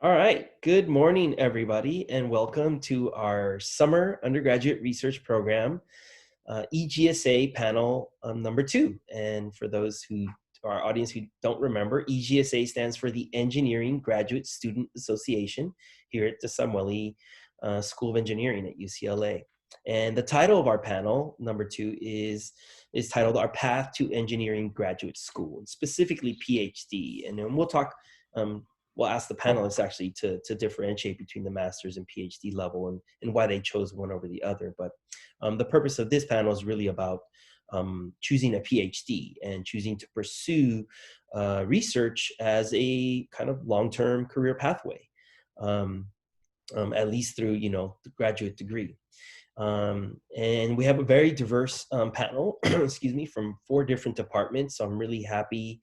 All right. Good morning, everybody, and welcome to our summer undergraduate research program, EGSA panel number 2. And for those who, our audience who don't remember, EGSA stands for the Engineering Graduate Student Association here at the Samueli School of Engineering at UCLA. And the title of our panel, number 2, is titled Our Path to Engineering Graduate School, and specifically PhD. And then we'll talk we'll ask the panelists actually to differentiate between the master's and PhD level and why they chose one over the other. But the purpose of this panel is really about choosing a PhD and choosing to pursue research as a kind of long-term career pathway, at least through, the graduate degree. And we have a very diverse panel, excuse me, from 4 different departments. So I'm really happy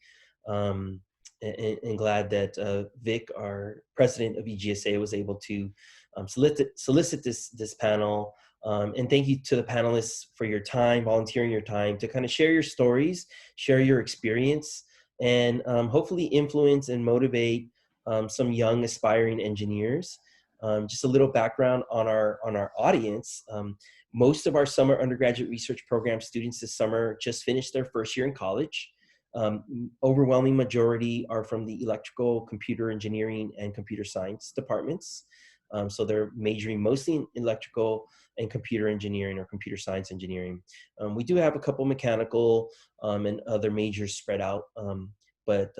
and glad that Vic, our president of EGSA, was able to solicit this panel. And thank you to the panelists for your time, volunteering your time to kind of share your stories, share your experience, and hopefully influence and motivate some young aspiring engineers. Just a little background on our audience. Most of our summer undergraduate research program students this summer just finished their first year in college. Overwhelming majority are from the electrical, computer engineering, and computer science departments. So they're majoring mostly in electrical and computer engineering or computer science engineering. We do have a couple mechanical and other majors spread out, but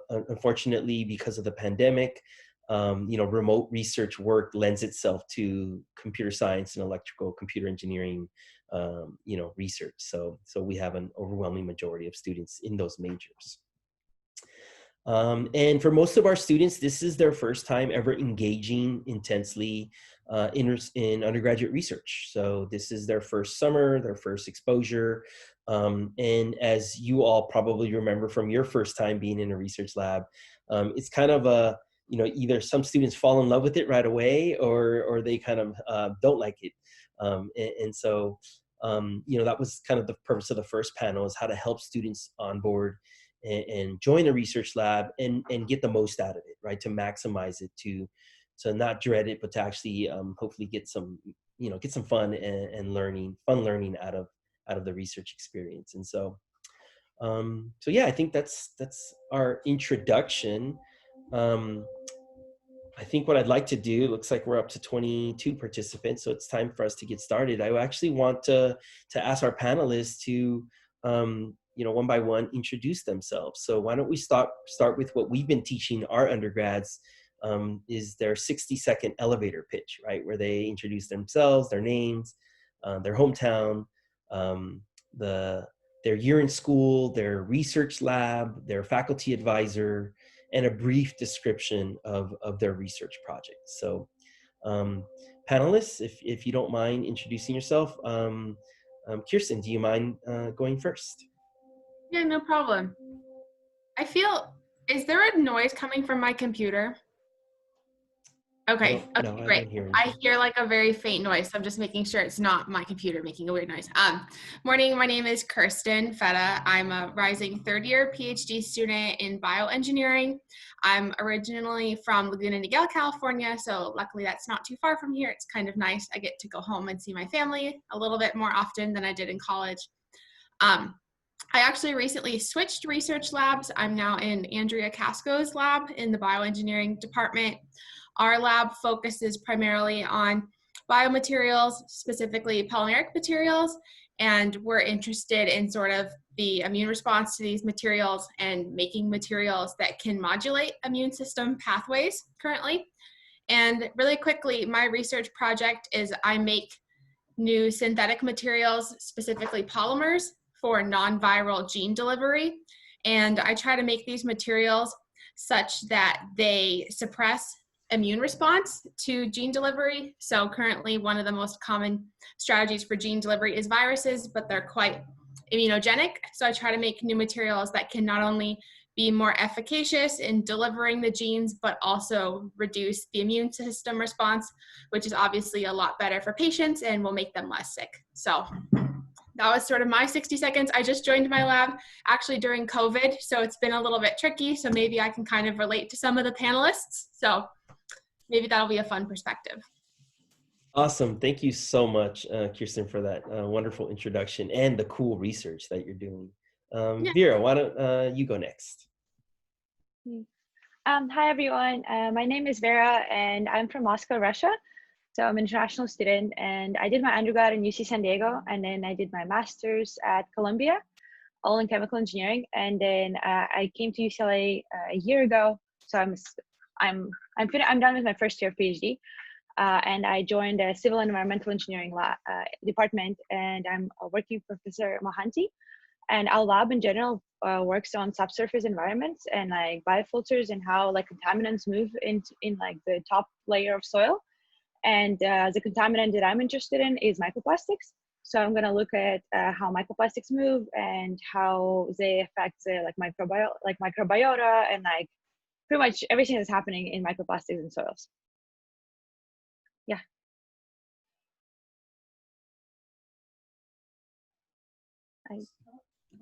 unfortunately, because of the pandemic, remote research work lends itself to computer science and electrical computer engineering research. So we have an overwhelming majority of students in those majors. And for most of our students, this is their first time ever engaging intensely in undergraduate research. So this is their first summer, their first exposure. And as you all probably remember from your first time being in a research lab, it's kind of a, either some students fall in love with it right away or they kind of don't like it. So that was kind of the purpose of the first panel, is how to help students on board and join a research lab and get the most out of it, right? To maximize it, to not dread it, but to actually hopefully get some fun and learning out of the research experience. And so yeah, I think that's our introduction. I think what I'd like to do, looks like we're up to 22 participants, so it's time for us to get started. I actually want to ask our panelists to, one by one, introduce themselves. So why don't we start with what we've been teaching our undergrads, is their 60-second elevator pitch, right? Where they introduce themselves, their names, their hometown, their year in school, their research lab, their faculty advisor, and a brief description of their research project. So panelists, if you don't mind introducing yourself, Kirsten, do you mind going first? Yeah, no problem. Is there a noise coming from my computer? Okay, No, great. I don't hear I hear like a very faint noise, so I'm just making sure it's not my computer making a weird noise. Morning, my name is Kirsten Fetta. I'm a rising third-year PhD student in bioengineering. I'm originally from Laguna Niguel, California, so luckily that's not too far from here. It's kind of nice. I get to go home and see my family a little bit more often than I did in college. I actually recently switched research labs. I'm now in Andrea Casco's lab in the bioengineering department. Our lab focuses primarily on biomaterials, specifically polymeric materials, and we're interested in sort of the immune response to these materials and making materials that can modulate immune system pathways currently. And really quickly, my research project is I make new synthetic materials, specifically polymers, for non-viral gene delivery. And I try to make these materials such that they suppress immune response to gene delivery. So currently one of the most common strategies for gene delivery is viruses, but they're quite immunogenic. So I try to make new materials that can not only be more efficacious in delivering the genes, but also reduce the immune system response, which is obviously a lot better for patients and will make them less sick. So that was sort of my 60 seconds. I just joined my lab actually during COVID, so it's been a little bit tricky. So maybe I can kind of relate to some of the panelists. So maybe that'll be a fun perspective. Awesome. Thank you so much, Kirsten, for that wonderful introduction and the cool research that you're doing. Yeah. Vera, why don't you go next? Hi, everyone. My name is Vera, and I'm from Moscow, Russia. So I'm an international student, and I did my undergrad in UC San Diego, and then I did my master's at Columbia, all in chemical engineering. And then I came to UCLA a year ago. So I'm done with my first year of PhD. And I joined a civil and environmental engineering department, and I'm working with Professor Mohanty. And our lab in general works on subsurface environments and like biofilters and how like contaminants move in like the top layer of soil. And the contaminant that I'm interested in is microplastics. So I'm gonna look at how microplastics move and how they affect the microbiota and like pretty much everything that's happening in microplastics in soils. Yeah.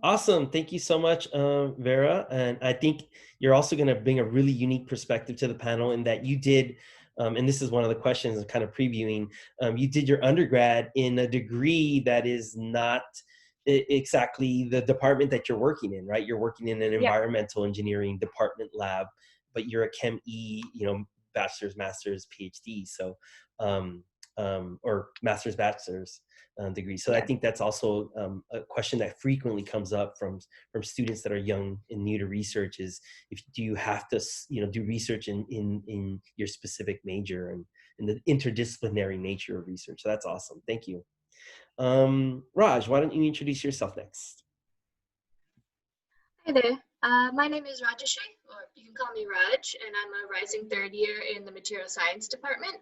Awesome. Thank you so much, Vera. And I think you're also going to bring a really unique perspective to the panel in that you did, and this is one of the questions kind of previewing, you did your undergrad in a degree that is not exactly the department that you're working in, right? You're working in an environmental engineering department lab, but you're a Chem E, bachelor's, master's, PhD. So, or master's, bachelor's degree. So I think that's also a question that frequently comes up from students that are young and new to research is do you have to do research in your specific major and in the interdisciplinary nature of research. So that's awesome. Thank you. Raj, why don't you introduce yourself next? Hi there. My name is Rajashree, or you can call me Raj, and I'm a rising third year in the material science department.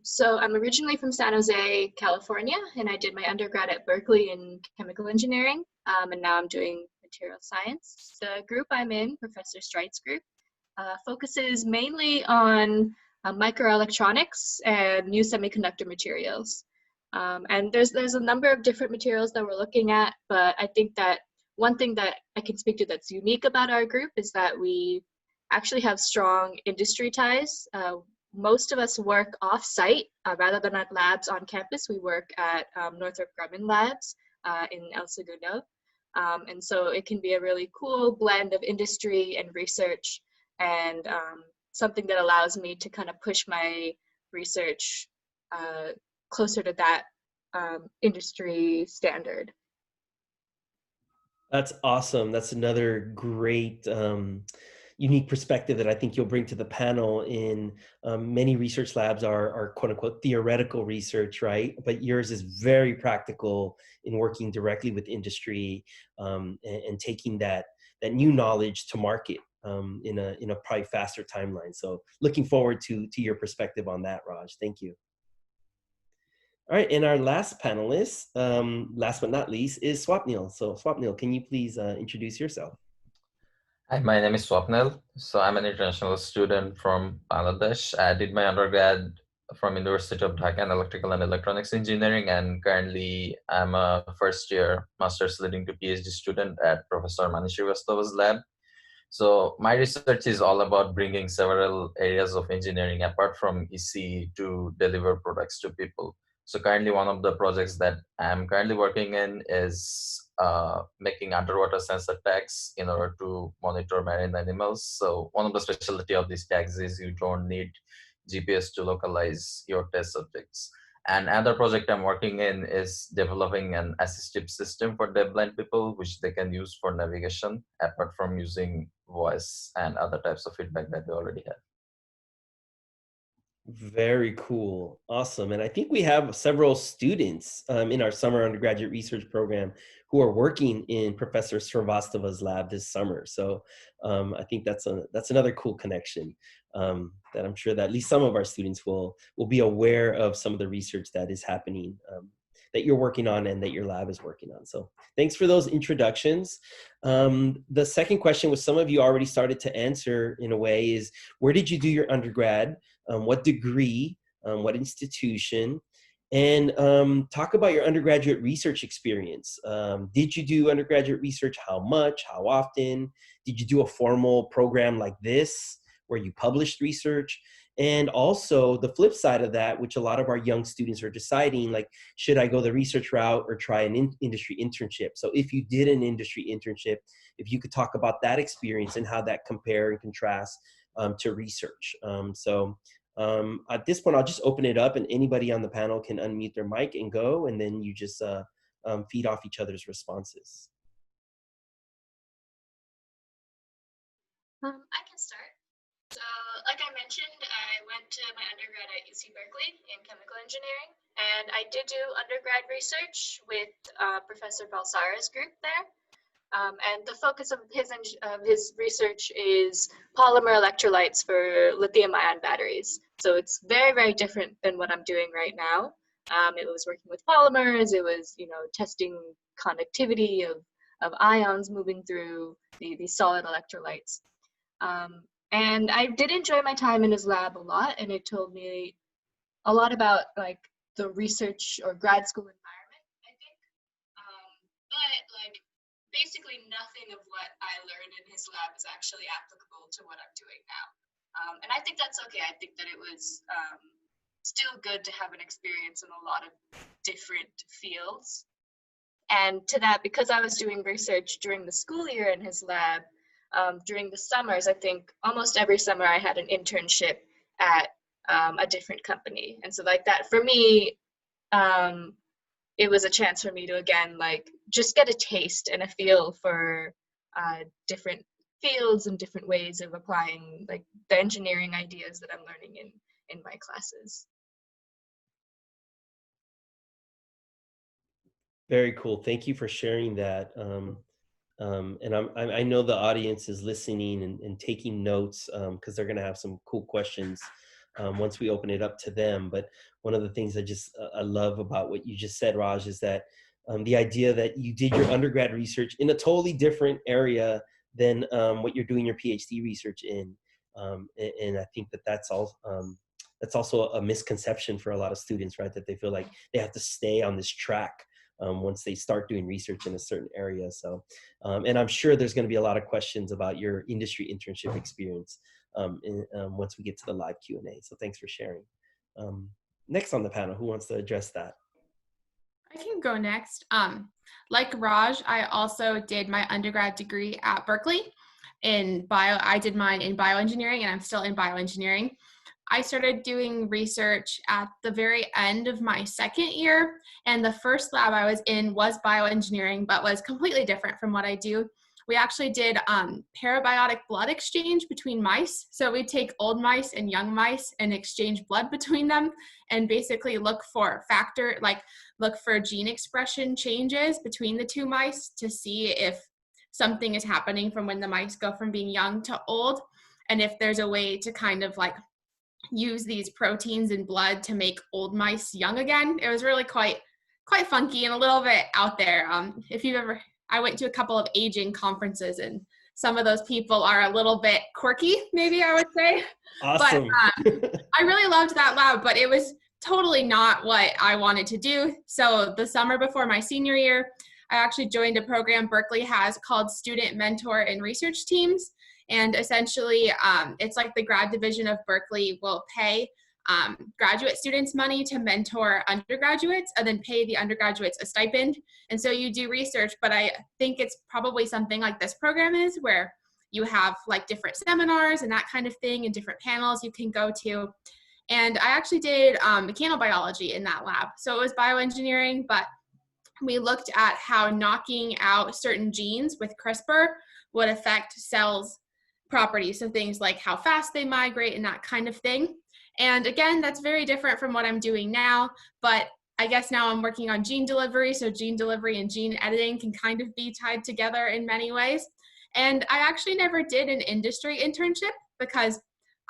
So I'm originally from San Jose, California, and I did my undergrad at Berkeley in chemical engineering, and now I'm doing material science. The group I'm in, Professor Streit's group, focuses mainly on microelectronics and new semiconductor materials. And there's a number of different materials that we're looking at, but I think that one thing that I can speak to that's unique about our group is that we actually have strong industry ties. Most of us work off-site rather than at labs on campus. We work at Northrop Grumman Labs in El Segundo. And so it can be a really cool blend of industry and research, and something that allows me to kind of push my research closer to that industry standard. That's awesome. That's another great unique perspective that I think you'll bring to the panel. In many research labs are quote unquote theoretical research, right? But yours is very practical in working directly with industry and taking that new knowledge to market in a probably faster timeline. So looking forward to your perspective on that, Raj. Thank you. All right, and our last panelist, last but not least, is Swapnil. So Swapnil, can you please introduce yourself? Hi, my name is Swapnil. So I'm an international student from Bangladesh. I did my undergrad from University of Dhaka in Electrical and Electronics Engineering, and currently I'm a first year master's leading to PhD student at Professor Manish Srivastava's lab. So my research is all about bringing several areas of engineering apart from EC to deliver products to people. So currently one of the projects that I'm currently working in is making underwater sensor tags in order to monitor marine animals. So one of the specialty of these tags is you don't need GPS to localize your test subjects. And another project I'm working in is developing an assistive system for deafblind people, which they can use for navigation, apart from using voice and other types of feedback that we already have. Very cool. Awesome. And I think we have several students in our summer undergraduate research program who are working in Professor Srivastava's lab this summer. So I think that's another cool connection that I'm sure that at least some of our students will be aware of some of the research that is happening that you're working on and that your lab is working on. So thanks for those introductions. The second question, which some of you already started to answer in a way, is where did you do your undergrad? What degree, what institution, and talk about your undergraduate research experience. Did you do undergraduate research? How much? How often? Did you do a formal program like this where you published research? And also the flip side of that, which a lot of our young students are deciding, like, should I go the research route or try an industry internship? So if you did an industry internship, if you could talk about that experience and how that compare and contrast to research. At this point, I'll just open it up and anybody on the panel can unmute their mic and go, and then you just feed off each other's responses. I can start. So, like I mentioned, I went to my undergrad at UC Berkeley in chemical engineering, and I did do undergrad research with Professor Balsara's group there. And the focus of his research is polymer electrolytes for lithium-ion batteries. So it's very, very different than what I'm doing right now. It was working with polymers. It was, testing conductivity of ions moving through these solid electrolytes. And I did enjoy my time in his lab a lot, and it told me a lot about like the research or grad school environment, I think. But basically nothing of what I learned in his lab is actually applicable to what I'm doing now. And I think that's okay. I think that it was still good to have an experience in a lot of different fields. And to that, because I was doing research during the school year in his lab, during the summers, I think almost every summer I had an internship at a different company. And so like that, for me, it was a chance for me to, again, just get a taste and a feel for different fields and different ways of applying the engineering ideas that I'm learning in my classes. Very cool. Thank you for sharing that. And I know the audience is listening and taking notes because they're going to have some cool questions once we open it up to them. But one of the things I love about what you just said, Raj, is that the idea that you did your undergrad research in a totally different area than what you're doing your PhD research in. And I think that's also a misconception for a lot of students, right? That they feel like they have to stay on this track once they start doing research in a certain area. So, and I'm sure there's going to be a lot of questions about your industry internship experience once we get to the live Q&A. So thanks for sharing. Next on the panel, who wants to address that? I can go next. Like Raj, I also did my undergrad degree at Berkeley in I did mine in bioengineering, and I'm still in bioengineering. I started doing research at the very end of my second year, and the first lab I was in was bioengineering, but was completely different from what I do. We actually did parabiotic blood exchange between mice. So we'd take old mice and young mice and exchange blood between them and basically look for look for gene expression changes between the two mice to see if something is happening from when the mice go from being young to old, and if there's a way to kind of use these proteins in blood to make old mice young again. It was really quite funky and a little bit out there. I went to a couple of aging conferences, and some of those people are a little bit quirky, maybe I would say. Awesome. But I really loved that lab, but it was totally not what I wanted to do. So the summer before my senior year, I actually joined a program Berkeley has called Student Mentor and Research Teams. And essentially, it's like the grad division of Berkeley will pay graduate students money to mentor undergraduates and then pay the undergraduates a stipend. And so you do research, but I think it's probably something like this program is, where you have different seminars and that kind of thing and different panels you can go to. And I actually did mechanobiology in that lab. So it was bioengineering, but we looked at how knocking out certain genes with CRISPR would affect cells' properties. So things like how fast they migrate and that kind of thing. And again, that's very different from what I'm doing now, but I guess now I'm working on gene delivery. So gene delivery and gene editing can kind of be tied together in many ways. And I actually never did an industry internship because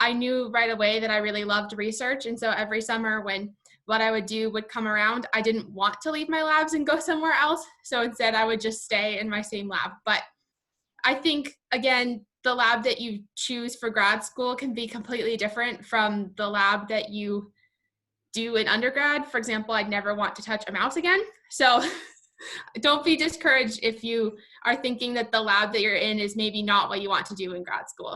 I knew right away that I really loved research. And so every summer when what I would do would come around, I didn't want to leave my labs and go somewhere else. So instead I would just stay in my same lab. But I think, again, the lab that you choose for grad school can be completely different from the lab that you do an undergrad. For example, I'd never want to touch a mouse again. So don't be discouraged if you are thinking that the lab that you're in is maybe not what you want to do in grad school.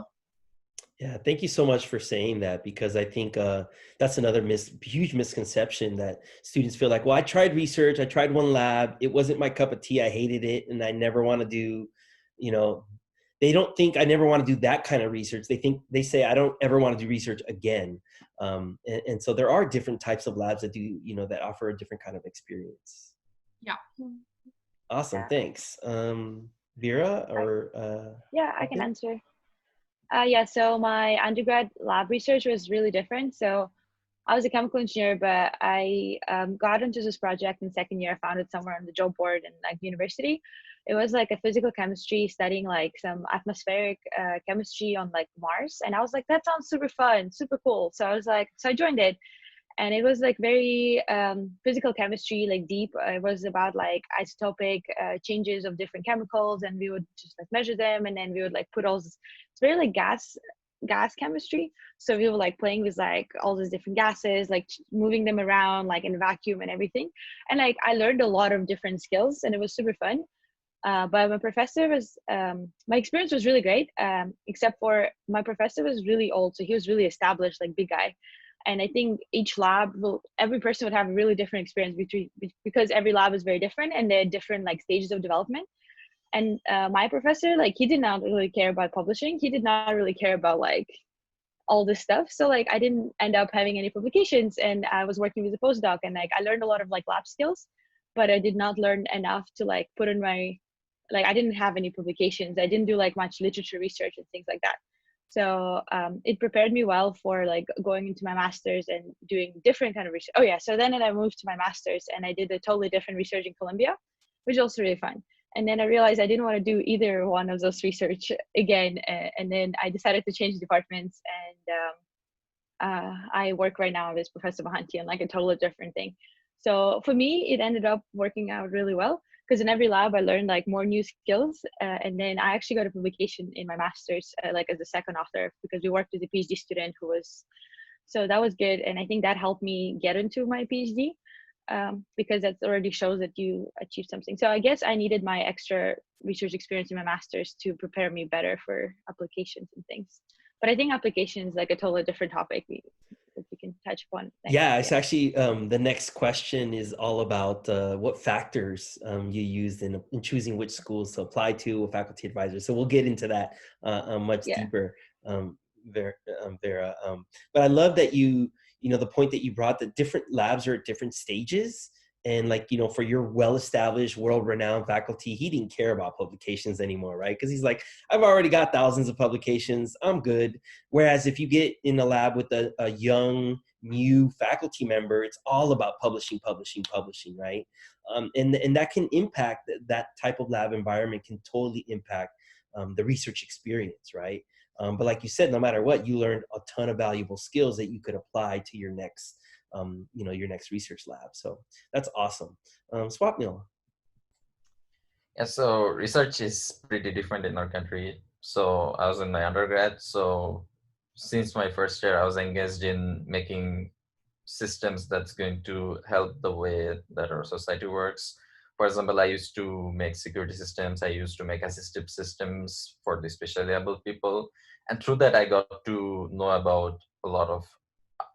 Yeah, thank you so much for saying that, because I think that's another huge misconception, that students feel like, well, I tried research, I tried one lab, it wasn't my cup of tea, I hated it, and I never want to do, they don't think I never want to do that kind of research. They say I don't ever want to do research again. And so there are different types of labs that do, that offer a different kind of experience. Yeah. Awesome, Yeah. thanks. Vera, or? Yeah, I can answer. Yeah, so my undergrad lab research was really different. So I was a chemical engineer, but I got into this project in second year. I found it somewhere on the job board in like university. It was like a physical chemistry studying like some atmospheric chemistry on like Mars. And I was like, that sounds super fun, super cool. So I joined it. And it was like very physical chemistry, like deep. It was about like isotopic changes of different chemicals, and we would just like measure them, and then we would like put all this. It's very like gas chemistry. So we were like playing with like all these different gases, like moving them around like in a vacuum and everything. And like I learned a lot of different skills, and it was super fun. But my professor was, my experience was really great, except for my professor was really old. So he was really established, like big guy. And I think each lab every person would have a really different experience because every lab is very different, and they're different like stages of development. And my professor, like he did not really care about publishing. He did not really care about like all this stuff. So like I didn't end up having any publications, and I was working with a postdoc, and like I learned a lot of like lab skills, but I did not learn enough to like put in my, like I didn't have any publications. I didn't do like much literature research and things like that. So it prepared me well for like going into my master's and doing different kind of research. Oh yeah, so then I moved to my master's, and I did a totally different research in Colombia, which was also really fun. And then I realized I didn't want to do either one of those research again. And then I decided to change departments, and I work right now with Professor Bhatta on like a totally different thing. So for me, it ended up working out really well, because in every lab I learned like more new skills, and then I actually got a publication in my master's like as a second author, because we worked with a PhD student so that was good. And I think that helped me get into my PhD, because that already shows that you achieved something. So I guess I needed my extra research experience in my master's to prepare me better for applications and things. But I think application is like a totally different topic that we can touch upon. Yeah, it's actually the next question is all about what factors you used in choosing which schools to apply to, a faculty advisor. So we'll get into that much deeper, Vera. But I love that the point that you brought, that different labs are at different stages. And like, for your well-established, world-renowned faculty, he didn't care about publications anymore, right? Because he's like, I've already got thousands of publications, I'm good. Whereas if you get in a lab with a young, new faculty member, it's all about publishing, right? And that can impact, that type of lab environment can totally impact the research experience, right? But like you said, no matter what, you learned a ton of valuable skills that you could apply to your next your next research lab. So that's awesome. Swapnil. Yeah, so research is pretty different in our country. So I was in my undergrad. So since my first year, I was engaged in making systems that's going to help the way that our society works. For example, I used to make security systems. I used to make assistive systems for the specially able people. And through that, I got to know about a lot of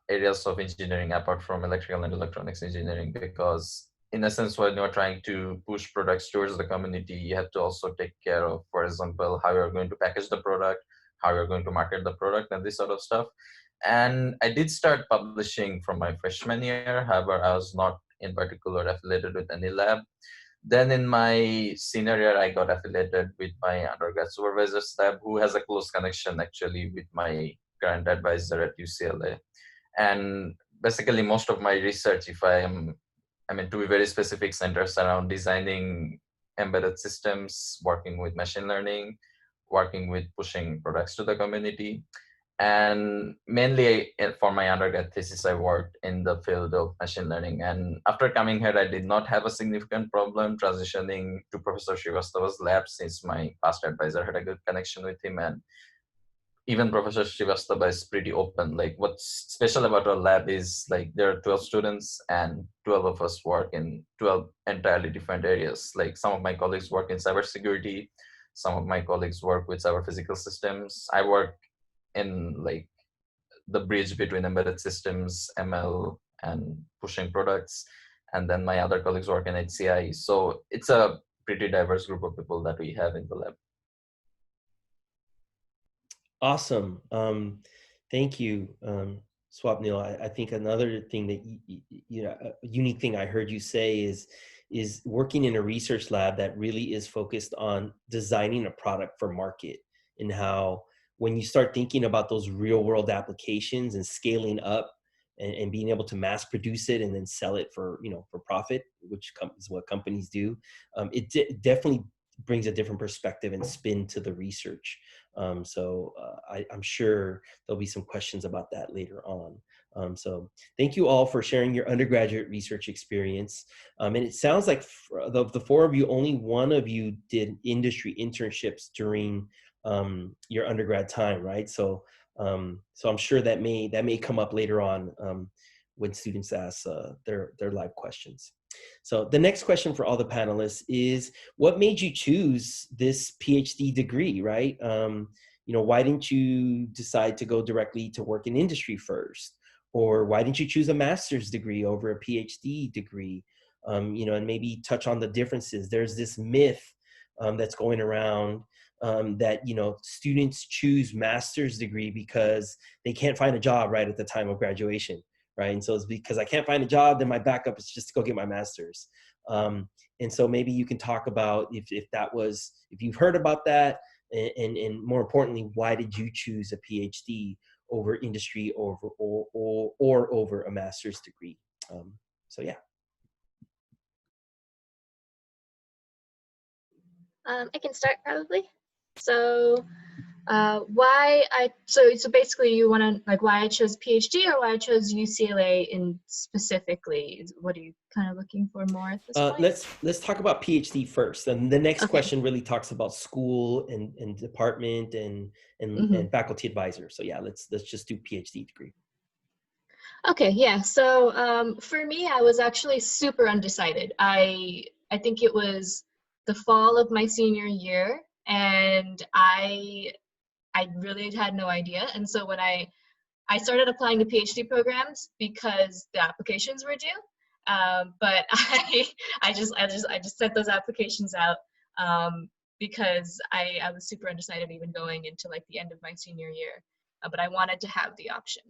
areas of engineering apart from electrical and electronics engineering, because in essence, when you're trying to push products towards the community, you have to also take care of, for example, how you're going to package the product, how you're going to market the product, and this sort of stuff. And I did start publishing from my freshman year. However, I was not in particular affiliated with any lab. Then in my senior year, I got affiliated with my undergrad supervisor's lab, who has a close connection actually with my current advisor at UCLA. And basically most of my research, to be very specific, centers around designing embedded systems, working with machine learning, working with pushing products to the community. And mainly for my undergrad thesis, I worked in the field of machine learning. And after coming here, I did not have a significant problem transitioning to Professor Srivastava's lab, since my past advisor had a good connection with him. And even Professor Srivastava is pretty open. Like what's special about our lab is like there are 12 students and 12 of us work in 12 entirely different areas. Like some of my colleagues work in cybersecurity, some of my colleagues work with cyber physical systems. I work in like the bridge between embedded systems, ML, and pushing products. And then my other colleagues work in HCI. So it's a pretty diverse group of people that we have in the lab. Awesome. Thank you, Swapnil. I think another thing that you know, a unique thing I heard you say is working in a research lab that really is focused on designing a product for market, and how when you start thinking about those real world applications and scaling up and being able to mass produce it and then sell it for, you know, for profit, which is what companies do, it definitely brings a different perspective and spin to the research. I'm sure there'll be some questions about that later on. So thank you all for sharing your undergraduate research experience. And it sounds like of the four of you, only one of you did industry internships during your undergrad time, right? So I'm sure that may come up later on when students ask their live questions. So the next question for all the panelists is, what made you choose this PhD degree, right? You know, why didn't you decide to go directly to work in industry first? Or why didn't you choose a master's degree over a PhD degree? You know, and maybe touch on the differences. There's this myth that's going around that, you know, students choose master's degree because they can't find a job right at the time of graduation. Right. And so it's because I can't find a job, then my backup is just to go get my master's. And so maybe you can talk about if you've heard about that, and more importantly, why did you choose a PhD over industry or over a master's degree? So yeah. I can start probably. So so basically you want to like why I chose PhD or why I chose UCLA in specifically. What are you kind of looking for more at this point? Let's talk about PhD first, and the next Okay. question really talks about school and department and faculty advisor. So yeah, let's just do PhD degree. Okay, yeah. So for me, I was actually super undecided. I think it was the fall of my senior year, and I really had no idea. And so when I started applying to PhD programs because the applications were due, but I just sent those applications out because I was super undecided even going into like the end of my senior year, but I wanted to have the option.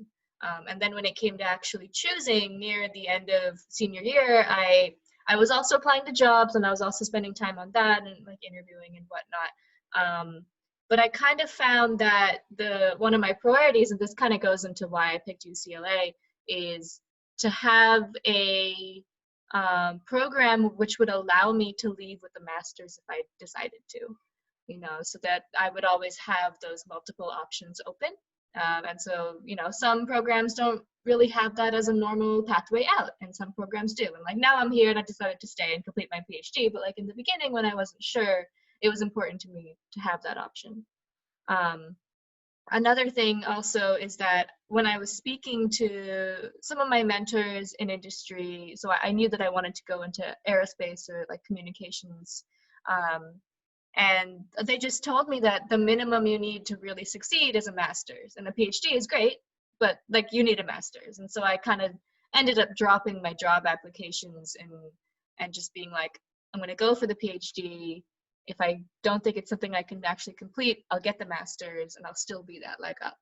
And then when it came to actually choosing near the end of senior year, I was also applying to jobs, and I was also spending time on that and like interviewing and whatnot. But I kind of found that one of my priorities, and this kind of goes into why I picked UCLA, is to have a program which would allow me to leave with a master's if I decided to, you know, so that I would always have those multiple options open. And so, you know, some programs don't really have that as a normal pathway out, and some programs do. And like now I'm here and I decided to stay and complete my PhD, but like in the beginning when I wasn't sure, it was important to me to have that option. Another thing also is that when I was speaking to some of my mentors in industry, so I knew that I wanted to go into aerospace or like communications, and they just told me that the minimum you need to really succeed is a master's, and a PhD is great, but like you need a master's. And so I kind of ended up dropping my job applications and just being like, I'm going to go for the PhD. If I don't think it's something I can actually complete, I'll get the master's and I'll still be that leg up.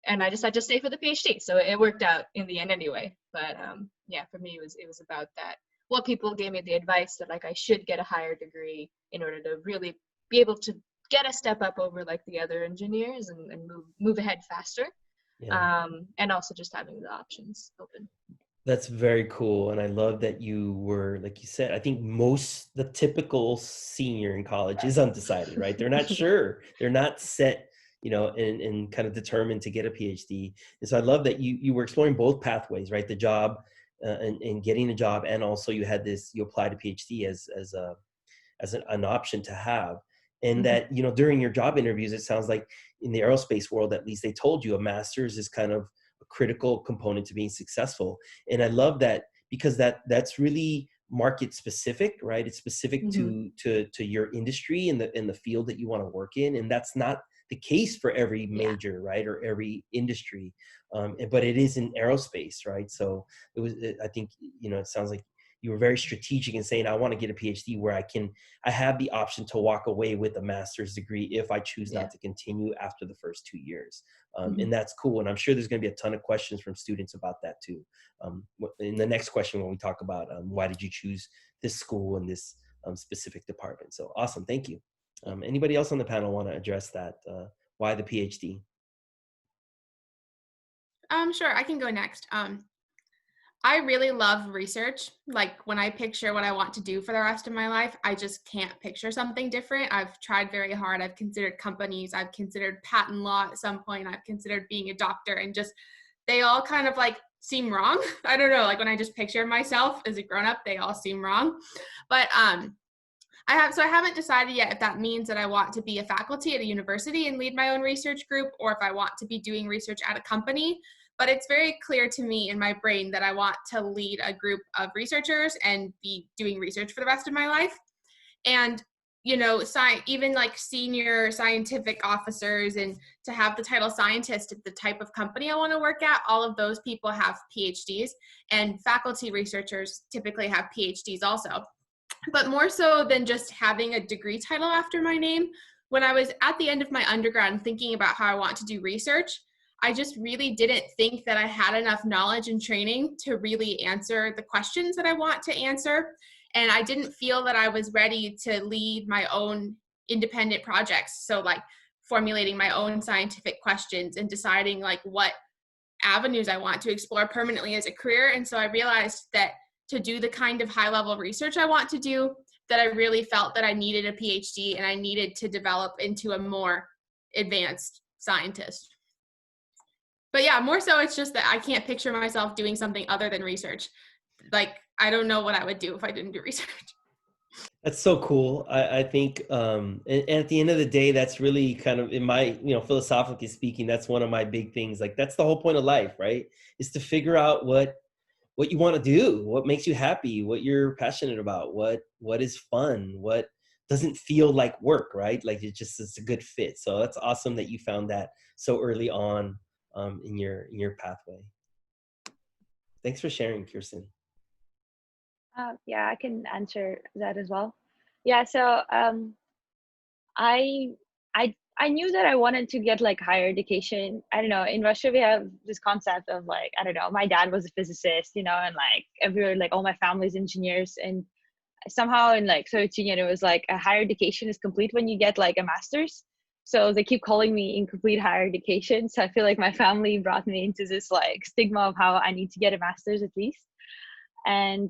And I decided to stay for the PhD. So it worked out in the end anyway. But yeah, for me, it was about that. What people gave me the advice that like I should get a higher degree in order to really be able to get a step up over like the other engineers and move ahead faster. Yeah. And also just having the options open. That's very cool. And I love that you were, like you said, I think the typical senior in college is undecided, right? They're not sure. They're not set, you know, and kind of determined to get a PhD. And so I love that you were exploring both pathways, right? The job and getting a job. And also you applied to PhD as an option to have. and that, you know, during your job interviews, it sounds like in the aerospace world, at least, they told you a master's is kind of a critical component to being successful. And I love that, because that's really market specific, right? It's specific to your industry and the field that you want to work in. And that's not the case for every major, right? Or every industry. But it is in aerospace, right? So I think, you know, it sounds like you were very strategic in saying, I want to get a PhD where I have the option to walk away with a master's degree if I choose not to continue after the first 2 years. And that's cool. And I'm sure there's going to be a ton of questions from students about that too. In the next question, when we talk about why did you choose this school and this specific department. So awesome. Thank you. Anybody else on the panel want to address that? Why the PhD? Sure, I can go next. I really love research. Like when I picture what I want to do for the rest of my life, I just can't picture something different. I've tried very hard. I've considered companies. I've considered patent law at some point. I've considered being a doctor, and just, they all kind of like seem wrong. I don't know, like when I just picture myself as a grown-up, they all seem wrong. But I haven't decided yet if that means that I want to be a faculty at a university and lead my own research group, or if I want to be doing research at a company. But it's very clear to me in my brain that I want to lead a group of researchers and be doing research for the rest of my life. And, you know, even like senior scientific officers, and to have the title scientist at the type of company I want to work at, all of those people have PhDs, and faculty researchers typically have PhDs also. But more so than just having a degree title after my name, when I was at the end of my undergrad and thinking about how I want to do research, I just really didn't think that I had enough knowledge and training to really answer the questions that I want to answer. And I didn't feel that I was ready to lead my own independent projects. So like formulating my own scientific questions and deciding like what avenues I want to explore permanently as a career. And so I realized that to do the kind of high level research I want to do, that I really felt that I needed a PhD and I needed to develop into a more advanced scientist. But yeah, more so it's just that I can't picture myself doing something other than research. Like, I don't know what I would do if I didn't do research. That's so cool. I think, and at the end of the day, that's really kind of, in my, you know, philosophically speaking, that's one of my big things. Like, that's the whole point of life, right? Is to figure out what you want to do, what makes you happy, what you're passionate about, what is fun, what doesn't feel like work, right? Like it's a good fit. So that's awesome that you found that so early on in your pathway. Thanks for sharing, Kirsten. Yeah, I can answer that as well. Yeah, so I knew that I wanted to get like higher education. I don't know, in Russia we have this concept of like, I don't know, my dad was a physicist, you know, and like everyone, like all my family's engineers, and somehow in like Soviet Union it was like a higher education is complete when you get like a master's. So they keep calling me incomplete higher education. So I feel like my family brought me into this like stigma of how I need to get a master's at least. And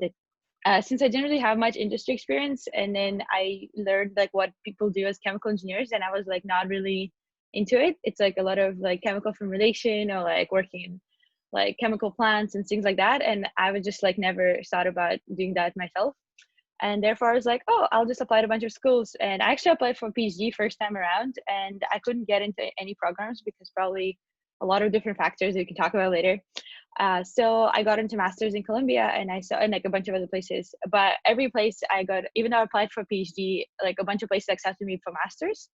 since I didn't really have much industry experience, and then I learned like what people do as chemical engineers, and I was like not really into it. It's like a lot of like chemical formulation or like working in like chemical plants and things like that. And I was just like never thought about doing that myself. And therefore I was like, oh, I'll just apply to a bunch of schools. And I actually applied for a PhD first time around, and I couldn't get into any programs because probably a lot of different factors that we can talk about later. So I got into masters in Columbia, and I saw in like a bunch of other places, but every place I got, even though I applied for a PhD, like a bunch of places accepted me for masters.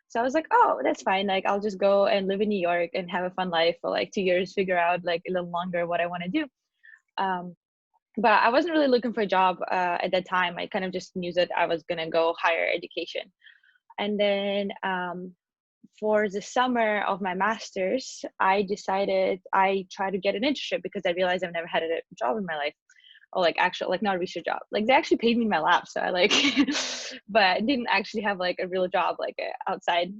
So I was like, oh, that's fine. Like, I'll just go and live in New York and have a fun life for like 2 years, figure out like a little longer what I want to do. But I wasn't really looking for a job at that time. I kind of just knew that I was going to go higher education. And then for the summer of my master's, I decided I try to get an internship because I realized I've never had a job in my life, or like actual, like not a research job. Like they actually paid me in my lap, so I like, but I didn't actually have like a real job like outside.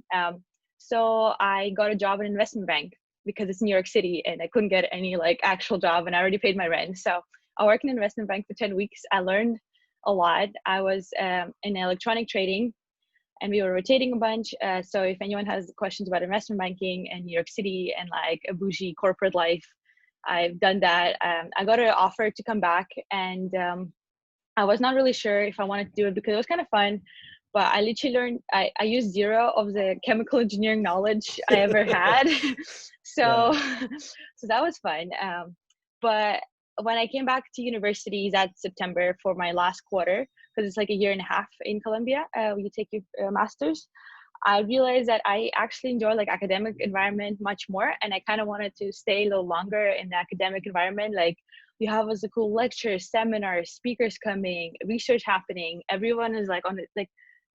So I got a job in an investment bank because it's New York City, and I couldn't get any like actual job, and I already paid my rent. So I worked in an investment bank for 10 weeks. I learned a lot. I was in electronic trading, and we were rotating a bunch. So if anyone has questions about investment banking and New York City and like a bougie corporate life, I've done that. I got an offer to come back, and I was not really sure if I wanted to do it because it was kind of fun, but I literally learned, I used zero of the chemical engineering knowledge I ever had. So, so that was fun. But when I came back to university that September for my last quarter, because it's like a year and a half in Colombia, you take your master's, I realized that I actually enjoy like academic environment much more, and I kind of wanted to stay a little longer in the academic environment. Like you have us a cool lectures, seminars, speakers coming, research happening. Everyone is like on like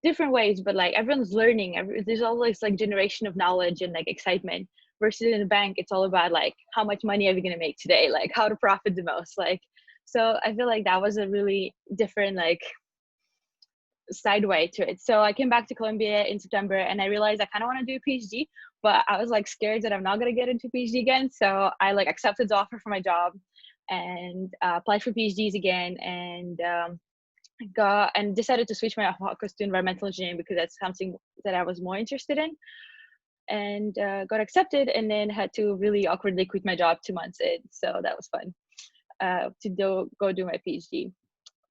different ways, but like everyone's learning. There's always like generation of knowledge and like excitement. Versus in the bank, it's all about like how much money are we gonna make today, like how to profit the most. Like, so I feel like that was a really different like sideway to it. So I came back to Columbia in September and I realized I kind of want to do a PhD, but I was like scared that I'm not going to get into PhD again. So I like accepted the offer for my job and applied for PhDs again, and got and decided to switch my focus to environmental engineering because that's something that I was more interested in, and got accepted, and then had to really awkwardly quit my job 2 months in. So that was fun to go do my PhD.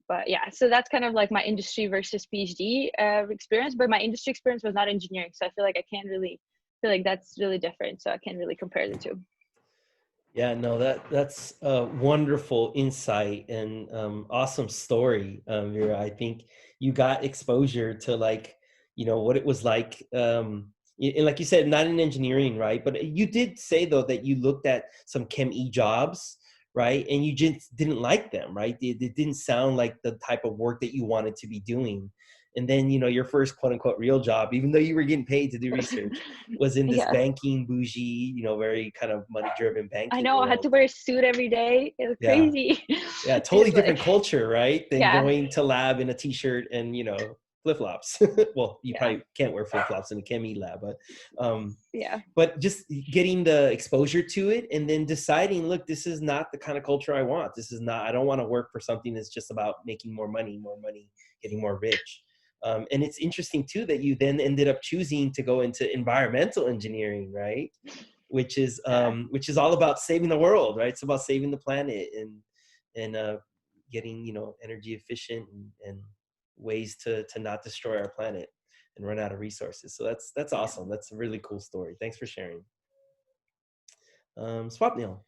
But yeah, so that's kind of like my industry versus PhD experience. But my industry experience was not engineering, so I feel like I can't really feel like that's really different. So I can't really compare the two. Yeah, no, that's a wonderful insight and awesome story, Vera. I think you got exposure to like, what it was like. And like you said, not in engineering, right? But you did say though that you looked at some Chem E jobs, right? And you just didn't like them, right? It didn't sound like the type of work that you wanted to be doing. And then, your first quote unquote real job, even though you were getting paid to do research, was in this Yeah, banking bougie, very kind of money driven I banking know. I had world. to wear a suit every day. It was Yeah. crazy. Yeah. It Totally was different like, culture, right? Than yeah, going to lab in a t-shirt and, flip flops. Well, you yeah, probably can't wear flip flops in a chemie lab, um, yeah, but just getting the exposure to it and then deciding, look, this is not the kind of culture I want. I don't want to work for something that's just about making more money, getting more rich. And it's interesting too that you then ended up choosing to go into environmental engineering, right? Which is yeah, all about saving the world, right? It's about saving the planet and getting energy efficient and ways to not destroy our planet and run out of resources. So that's yeah. awesome. That's a really cool story. Thanks for sharing. Swapnil.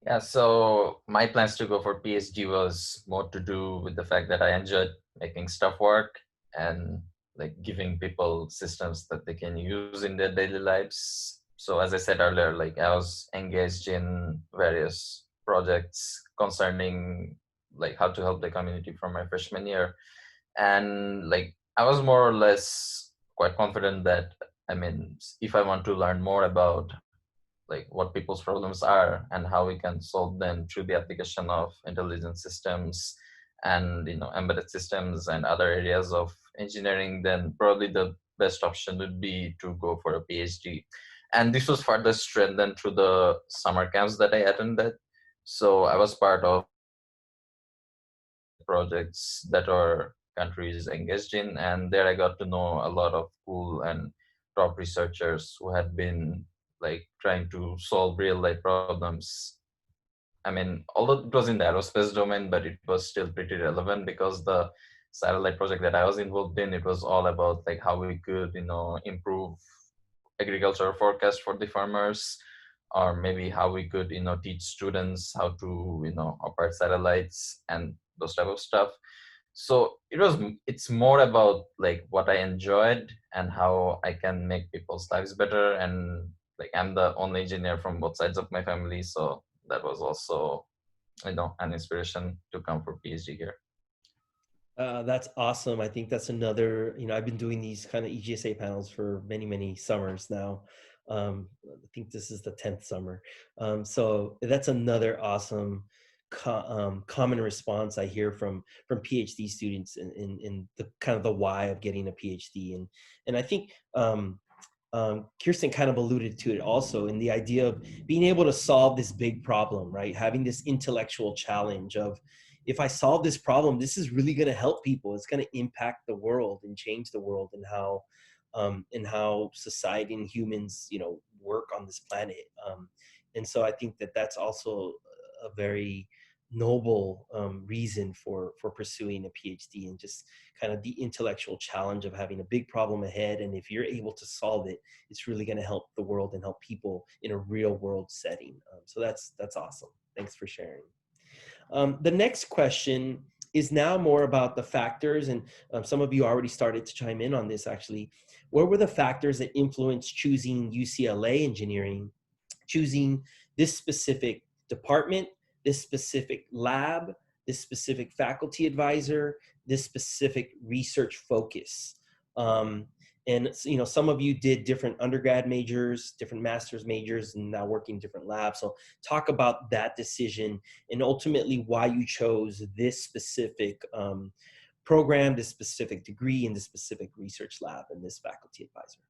Yeah, so my plans to go for PhD was more to do with the fact that I enjoyed making stuff work and like giving people systems that they can use in their daily lives. So as I said earlier, like I was engaged in various projects concerning like how to help the community from my freshman year. And like I was more or less quite confident that, I mean, if I want to learn more about like what people's problems are and how we can solve them through the application of intelligent systems and embedded systems and other areas of engineering, then probably the best option would be to go for a PhD. And this was further strengthened through the summer camps that I attended. So I was part of projects that our country is engaged in, and there I got to know a lot of cool and top researchers who had been like trying to solve real life problems. I mean, although it was in the aerospace domain, but it was still pretty relevant because the satellite project that I was involved in, it was all about like how we could improve agricultural forecast for the farmers, or maybe how we could teach students how to operate satellites and those type of stuff. So it's more about like what I enjoyed and how I can make people's lives better. And like I'm the only engineer from both sides of my family, so that was also an inspiration to come for PhD here. That's awesome. I think that's another, I've been doing these kind of EGSA panels for many, many summers now. I think this is the 10th summer. So that's another awesome common response I hear from PhD students in the kind of the why of getting a PhD. And I think Kirsten kind of alluded to it also in the idea of being able to solve this big problem, right? Having this intellectual challenge of, if I solve this problem, this is really going to help people. It's going to impact the world and change the world and how society and humans, work on this planet. And so I think that that's also a very noble reason for pursuing a PhD, and just kind of the intellectual challenge of having a big problem ahead. And if you're able to solve it, it's really going to help the world and help people in a real world setting. So that's awesome. Thanks for sharing. The next question is now more about the factors, and some of you already started to chime in on this actually. What were the factors that influenced choosing UCLA engineering, choosing this specific department, this specific lab, this specific faculty advisor, this specific research focus? And you know, some of you did different undergrad majors, different master's majors, and now working different labs. So talk about that decision and ultimately why you chose this specific program, this specific degree, and this specific research lab and this faculty advisor.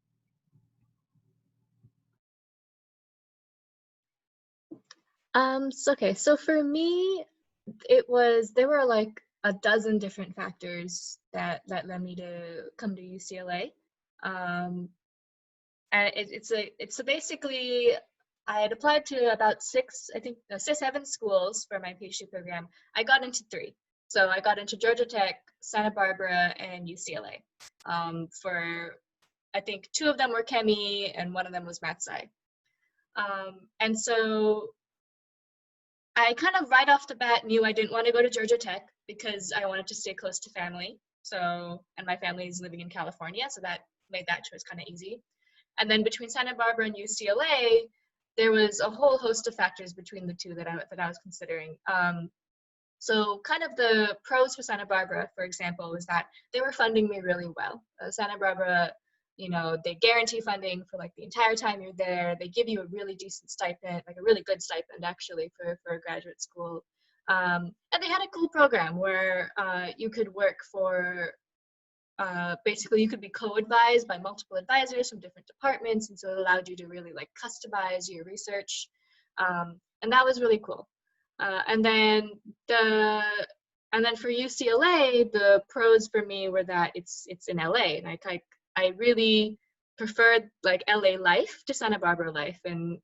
So for me, there were like a dozen different factors that led me to come to UCLA. And it's basically, I had applied to about seven schools for my PhD program. I got into 3. So I got into Georgia Tech, Santa Barbara, and UCLA. For, I think 2 of them were Chemi and 1 of them was Math Sci. And so I kind of right off the bat knew I didn't want to go to Georgia Tech because I wanted to stay close to family. So, and my family is living in California, so that made that choice kind of easy. And then between Santa Barbara and UCLA, there was a whole host of factors between the 2 that I was considering. So kind of the pros for Santa Barbara, for example, was that they were funding me really well. Santa Barbara, you know, they guarantee funding for like the entire time you're there. They give you a really decent stipend, like a really good stipend actually for a graduate school. And they had a cool program where you could work for, basically you could be co-advised by multiple advisors from different departments. And so it allowed you to really like customize your research. And that was really cool. And then for UCLA, the pros for me were that it's in LA, and I really preferred like LA life to Santa Barbara life, and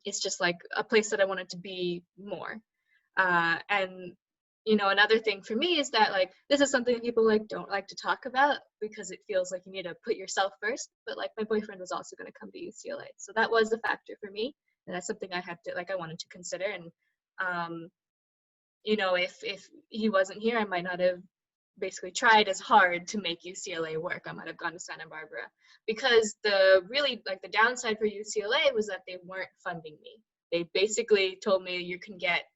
it's just like a place that I wanted to be more. And you know, another thing for me is that like this is something people like don't like to talk about because it feels like you need to put yourself first. But like my boyfriend was also going to come to UCLA, so that was a factor for me. And that's something I wanted to consider. And, you know, if he wasn't here, I might not have basically tried as hard to make UCLA work. I might have gone to Santa Barbara because the downside for UCLA was that they weren't funding me. They basically told me you can get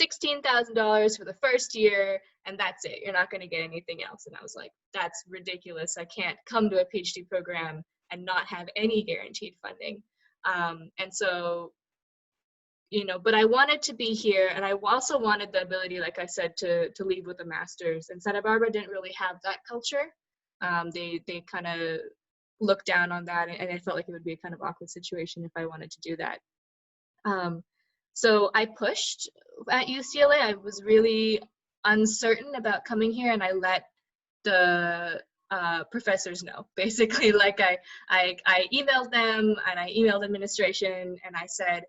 $16,000 for the first year and that's it. You're not going to get anything else. And I was like, that's ridiculous. I can't come to a PhD program and not have any guaranteed funding. And so, you know, but I wanted to be here, and I also wanted the ability, like I said, to leave with a master's. And Santa Barbara didn't really have that culture. They kind of looked down on that, and I felt like it would be a kind of awkward situation if I wanted to do that. So I pushed at UCLA. I was really uncertain about coming here, and I let the professors know. Basically, like I emailed them, and I emailed administration, and I said,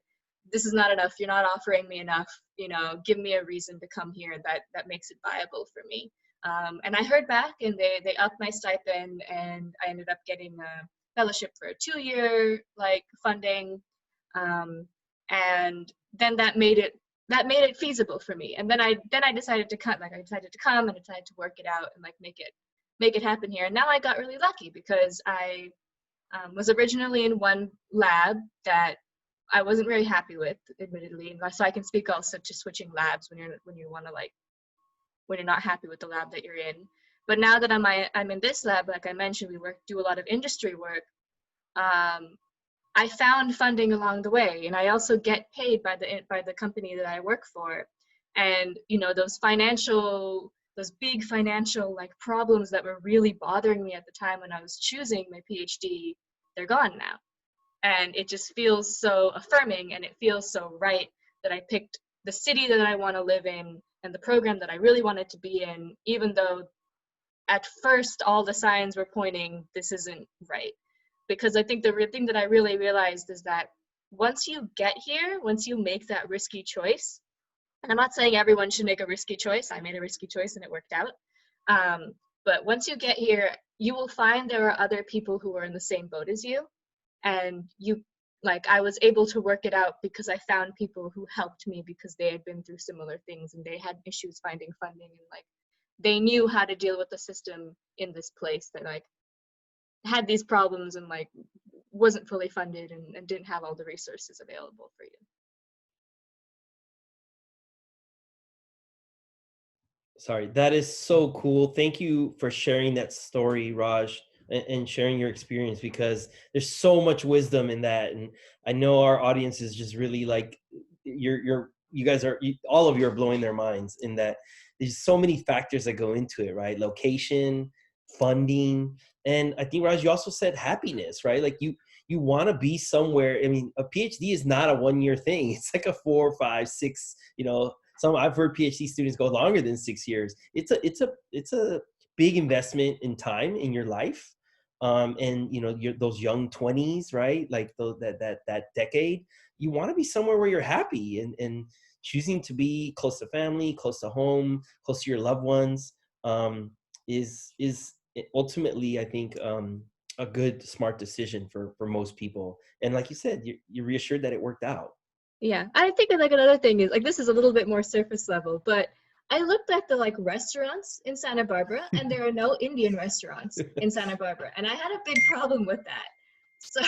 this is not enough. You're not offering me enough. You know, give me a reason to come here that makes it viable for me. And I heard back, and they upped my stipend, and I ended up getting a fellowship for a 2-year like funding. And then that made it feasible for me. And then I decided to come. Like I decided to come and decided to work it out and like make it happen here. And now I got really lucky because I was originally in one lab that I wasn't very happy with, admittedly. And so I can speak also to switching labs when you're not happy with the lab that you're in. But now that I'm in this lab, like I mentioned, we do a lot of industry work. I found funding along the way, and I also get paid by the company that I work for. And you know, those big financial like problems that were really bothering me at the time when I was choosing my PhD, they're gone now. And it just feels so affirming, and it feels so right that I picked the city that I want to live in and the program that I really wanted to be in, even though at first all the signs were pointing this isn't right. Because I think the thing that I really realized is that once you get here, once you make that risky choice, And I'm not saying everyone should make a risky choice. I made a risky choice and it worked out. But once you get here, you will find there are other people who are in the same boat as you. And I was able to work it out because I found people who helped me because they had been through similar things and they had issues finding funding, and they knew how to deal with the system in this place that had these problems and wasn't fully funded and didn't have all the resources available for you. Sorry, that is so cool. Thank you for sharing that story, Raj, and sharing your experience, because there's so much wisdom in that. And I know our audience is just really you guys are, all of you are blowing their minds in that there's so many factors that go into it, right? Location, funding, and I think, Raj, you also said happiness, right? Like you want to be somewhere. I mean, a PhD is not a 1-year thing. It's like a 4, 5, 6, some I've heard PhD students go longer than 6 years. It's a big investment in time in your life, and those young 20s, right? Like that decade, you want to be somewhere where you're happy, and choosing to be close to family, close to home, close to your loved ones, is ultimately, I think, a good, smart decision for most people. And like you said, you're reassured that it worked out. Yeah, I think another thing is this is a little bit more surface level, but I looked at the restaurants in Santa Barbara, and there are no Indian restaurants in Santa Barbara, and I had a big problem with that. So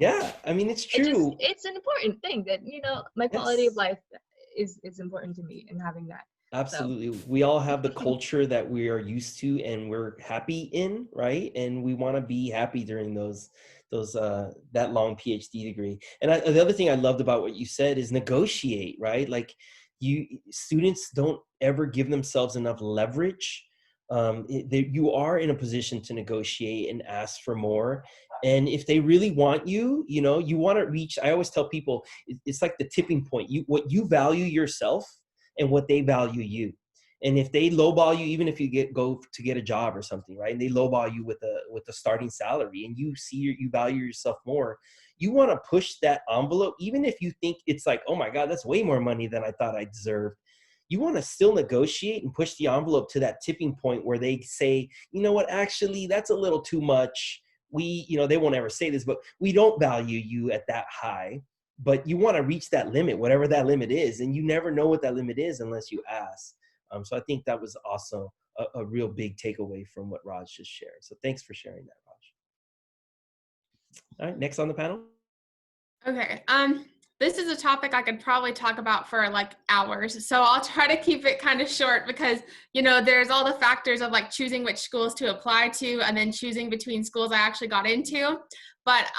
yeah, I mean, it's true. It's an important thing that my quality of life is important to me, and having that. Absolutely. So. We all have the culture that we are used to and we're happy in, right? And we want to be happy during that long PhD degree. And the other thing I loved about what you said is negotiate, right? Like students don't ever give themselves enough leverage. You are in a position to negotiate and ask for more. And if they really want you, you want to reach, I always tell people, it's like the tipping point. What you value yourself and what they value you. And if they lowball you, even if you go to get a job or something, right? And they lowball you with a starting salary, and you see you value yourself more, you want to push that envelope, even if you think it's like, oh my God, that's way more money than I thought I deserved. You want to still negotiate and push the envelope to that tipping point where they say, you know what, actually, that's a little too much. They won't ever say this, but we don't value you at that high. But you want to reach that limit, whatever that limit is. And you never know what that limit is unless you ask. So I think that was also a real big takeaway from what Raj just shared. So thanks for sharing that, Raj. All right, next on the panel. Okay. This is a topic I could probably talk about for hours. So I'll try to keep it kind of short because, there's all the factors of choosing which schools to apply to and then choosing between schools I actually got into. But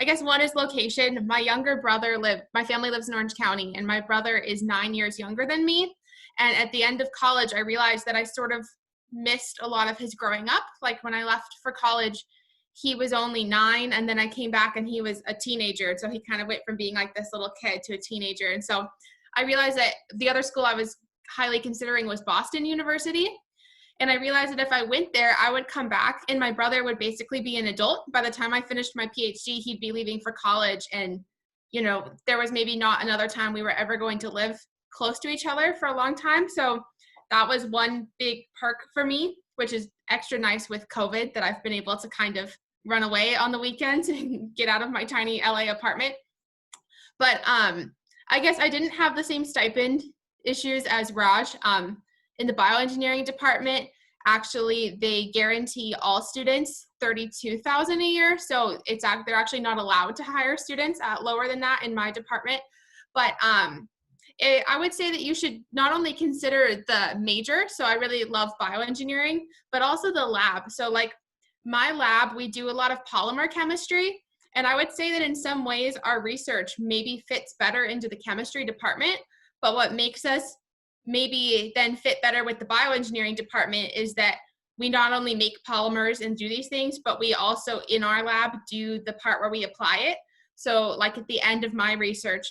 I guess one is location. My family lives in Orange County, and my brother is 9 years younger than me. And at the end of college, I realized that I sort of missed a lot of his growing up. Like when I left for college, he was only 9, and then I came back and he was a teenager. So he kind of went from being this little kid to a teenager. And so I realized that the other school I was highly considering was Boston University. And I realized that if I went there, I would come back and my brother would basically be an adult. By the time I finished my PhD, he'd be leaving for college. And, there was maybe not another time we were ever going to live close to each other for a long time. So that was one big perk for me, which is extra nice with COVID, that I've been able to kind of run away on the weekends and get out of my tiny LA apartment. But I guess I didn't have the same stipend issues as Raj. In the bioengineering department, actually, they guarantee all students $32,000 a year. So they're actually not allowed to hire students at lower than that in my department. But I would say that you should not only consider the major, so I really love bioengineering, but also the lab. So my lab, we do a lot of polymer chemistry. And I would say that in some ways, our research maybe fits better into the chemistry department. But what makes us maybe then fit better with the bioengineering department is that we not only make polymers and do these things, but we also in our lab do the part where we apply it. So at the end of my research,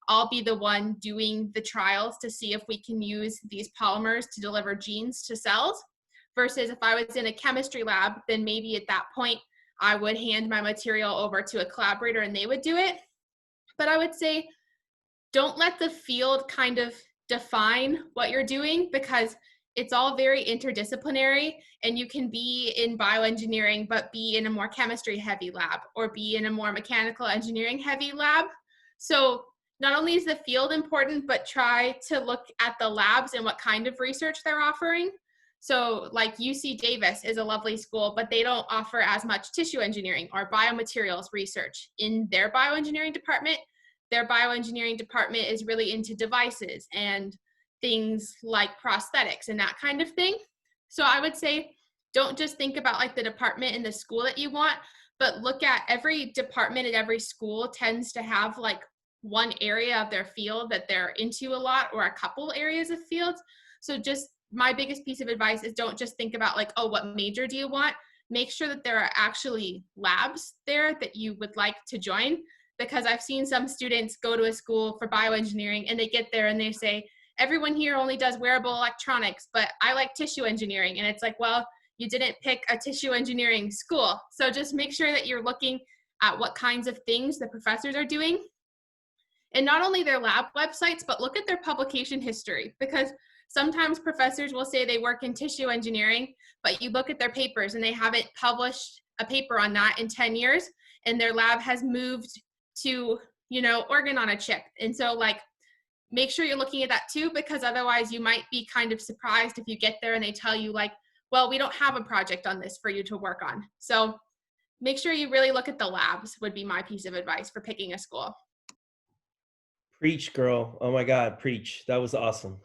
I'll be the one doing the trials to see if we can use these polymers to deliver genes to cells, versus if I was in a chemistry lab, then maybe at that point I would hand my material over to a collaborator and they would do it. But I would say don't let the field kind of define what you're doing, because it's all very interdisciplinary, and you can be in bioengineering but be in a more chemistry heavy lab or be in a more mechanical engineering heavy lab. So not only is the field important, but try to look at the labs and what kind of research they're offering. So like UC Davis is a lovely school, but they don't offer as much tissue engineering or biomaterials research in their bioengineering department. Their bioengineering department is really into devices and things like prosthetics and that kind of thing. So I would say, don't just think about like the department and the school that you want, but look at every department at every school tends to have like one area of their field that they're into a lot, or a couple areas of fields. So just my biggest piece of advice is don't just think about like, oh, what major do you want? Make sure that there are actually labs there that you would like to join, because I've seen some students go to a school for bioengineering and they get there and they say, everyone here only does wearable electronics, but I like tissue engineering. And it's like, well, you didn't pick a tissue engineering school. So just make sure that you're looking at what kinds of things the professors are doing. And not only their lab websites, but look at their publication history, because sometimes professors will say they work in tissue engineering, but you look at their papers and they haven't published a paper on that in 10 years, and their lab has moved to, you know, organ on a chip. And so like, make sure you're looking at that too, because otherwise you might be kind of surprised if you get there and they tell you like, well, we don't have a project on this for you to work on. So make sure you really look at the labs would be my piece of advice for picking a school. Preach, girl. Oh my God, preach. That was awesome.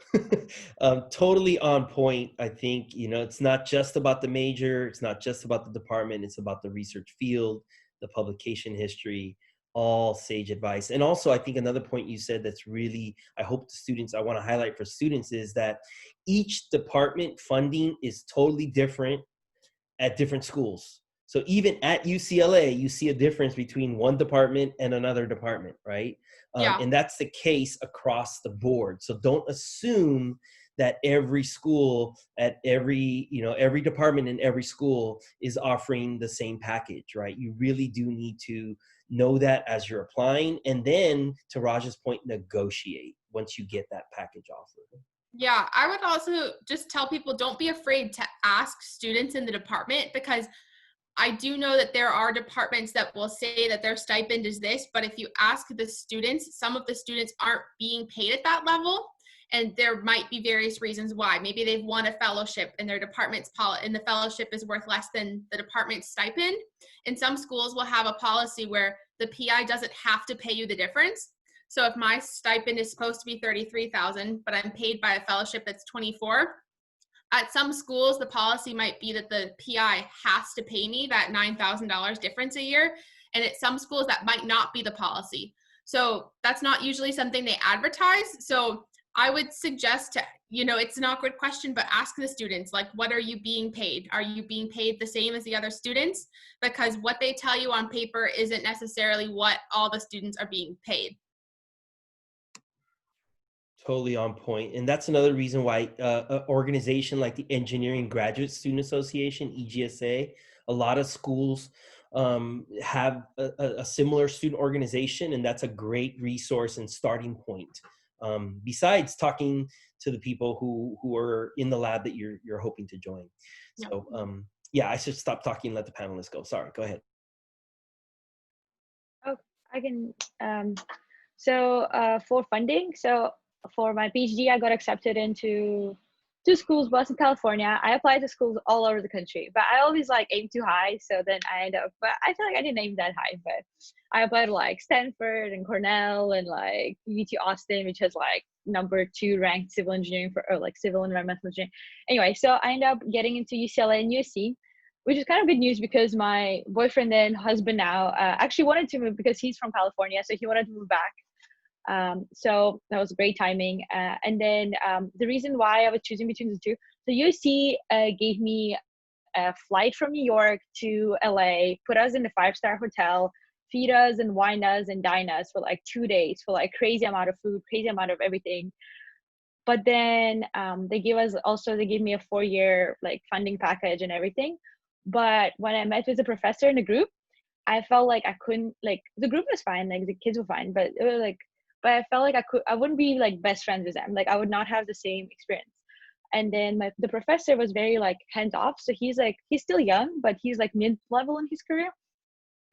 Totally on point. I think, you know, it's not just about the major, it's not just about the department, it's about the research field, the publication history, all sage advice. And also, I think another point you said that's really, I hope the students, I want to highlight for students, is that each department funding is totally different at different schools. So even at UCLA, you see a difference between one department and another department, right? Yeah. And that's the case across the board. So don't assume that every school at every, you know, every department in every school is offering the same package, right? You really do need to know that as you're applying. And then to Raj's point, negotiate once you get that package offered. Yeah, I would also just tell people, don't be afraid to ask students in the department, because I do know that there are departments that will say that their stipend is this, but if you ask the students, some of the students aren't being paid at that level, and there might be various reasons why. Maybe they've won a fellowship and their department's and the fellowship is worth less than the department's stipend. And some schools will have a policy where the PI doesn't have to pay you the difference. So if my stipend is supposed to be $33,000, but I'm paid by a fellowship that's $24,000, at some schools, the policy might be that the PI has to pay me that $9,000 difference a year. And at some schools, that might not be the policy. So that's not usually something they advertise. So I would suggest to, you know, it's an awkward question, but ask the students, like, what are you being paid? Are you being paid the same as the other students? Because what they tell you on paper isn't necessarily what all the students are being paid. Totally on point. And that's another reason why an organization like the Engineering Graduate Student Association, EGSA, a lot of schools have a similar student organization, and that's a great resource and starting point. Besides talking to the people who are in the lab that you're hoping to join. So yeah, I should stop talking and let the panelists go. Sorry, go ahead. Oh, I can. So for funding, so for my PhD, I got accepted into 2 schools, Boston, California. I applied to schools all over the country, but I always like aim too high. So then I end up, but I feel like I didn't aim that high, but I applied to like Stanford and Cornell and like UT Austin, which has like #2 ranked civil engineering for, or like civil environmental engineering. Anyway, so I ended up getting into UCLA and USC, which is kind of good news because my boyfriend and husband now actually wanted to move because he's from California. So he wanted to move back. So that was great timing. And then the reason why I was choosing between the two, so USC gave me a flight from New York to LA, put us in a 5-star hotel, feed us and wine us and dine us for like 2 days for like crazy amount of food, crazy amount of everything. But then they gave me a 4-year like funding package and everything. But when I met with the professor in the group, I felt like I couldn't, like, the group was fine, like the kids were fine, but it was like, but I felt like I wouldn't be like best friends with them. Like I would not have the same experience. And then the professor was very like hands off. So he's still young, but he's like mid-level in his career.